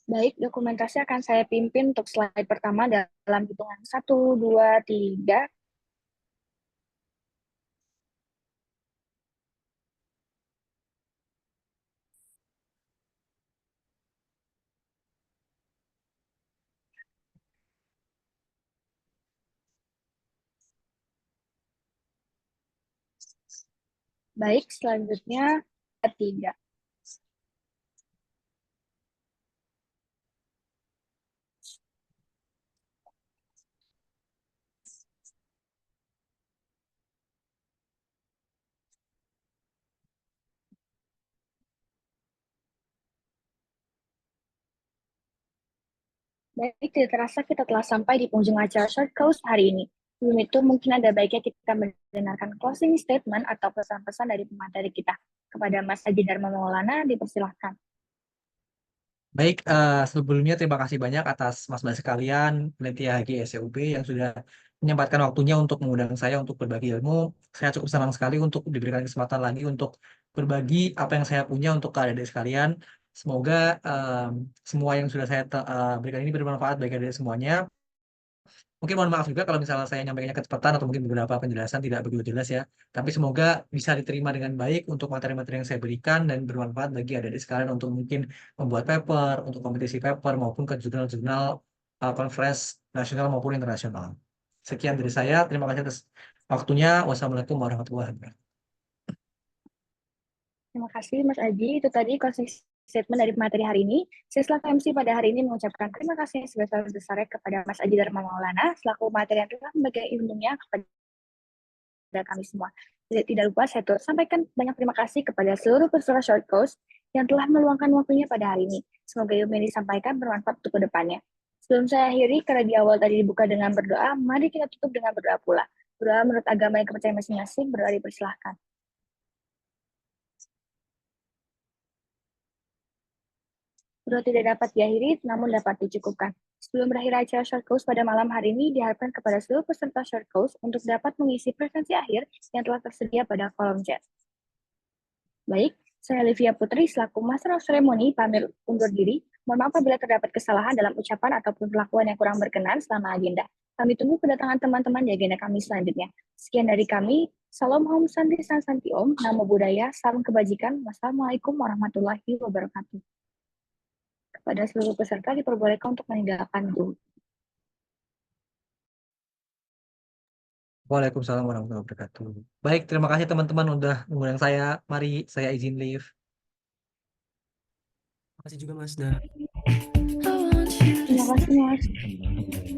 Baik, dokumentasi akan saya pimpin untuk slide pertama dalam hitungan 1, 2, 3. Baik, selanjutnya 3. Baik, tidak terasa kita telah sampai di penghujung acara Short Course hari ini. Sebelum itu, mungkin ada baiknya kita mendengarkan closing statement atau pesan-pesan dari pemateri kita. Kepada Mas Haji Dharma Maulana, dipersilahkan. Baik, sebelumnya terima kasih banyak atas Mas-Mas sekalian, panitia HG SCUB yang sudah menyempatkan waktunya untuk mengundang saya untuk berbagi ilmu. Saya cukup senang sekali untuk diberikan kesempatan lagi untuk berbagi apa yang saya punya untuk adik-adik sekalian. Semoga semua yang sudah saya berikan ini bermanfaat bagi adik semuanya. Mungkin mohon maaf juga kalau misalnya saya nyampaikannya kecepatan atau mungkin beberapa penjelasan tidak begitu jelas ya. Tapi semoga bisa diterima dengan baik untuk materi-materi yang saya berikan dan bermanfaat bagi adik-adik sekalian untuk mungkin membuat paper, untuk kompetisi paper maupun ke jurnal-jurnal conference nasional maupun internasional. Sekian dari saya. Terima kasih atas waktunya. Wassalamualaikum warahmatullahi wabarakatuh. Terima kasih, Mas Aji. Itu tadi closing statement dari materi hari ini. Saya selaku MC pada hari ini mengucapkan terima kasih yang sebesar-besarnya kepada Mas Aji Dharma Maulana selaku materi yang telah membagi ilmunya kepada kami semua. Tidak lupa saya sampaikan banyak terima kasih kepada seluruh peserta Short Course yang telah meluangkan waktunya pada hari ini. Semoga ilmu yang disampaikan bermanfaat untuk kedepannya. Sebelum saya akhiri, karena di awal tadi dibuka dengan berdoa, mari kita tutup dengan berdoa pula. Berdoa menurut agama yang kepercayaan masing-masing, berdoa dipersilahkan. Berdoa tidak dapat diakhiri, namun dapat dicukupkan. Sebelum berakhir acara Short Course pada malam hari ini, diharapkan kepada seluruh peserta Short Course untuk dapat mengisi presensi akhir yang telah tersedia pada kolom chat. Baik, saya Livia Putri, selaku Master of Ceremony, pamit undur diri. Mohon maaf apabila terdapat kesalahan dalam ucapan ataupun perlakuan yang kurang berkenan selama agenda. Kami tunggu kedatangan teman-teman di agenda kami selanjutnya. Sekian dari kami. Salam Om Santi Santi Om. Namo Buddhaya. Salam kebajikan. Wassalamualaikum warahmatullahi wabarakatuh. Kepada seluruh peserta diperbolehkan untuk meninggalkan Zoom. Waalaikumsalam warahmatullahi wabarakatuh. Baik, terima kasih teman-teman udah mengundang saya. Mari saya izin leave. Terima kasih juga Mas. Dah. Terima kasih, Mas.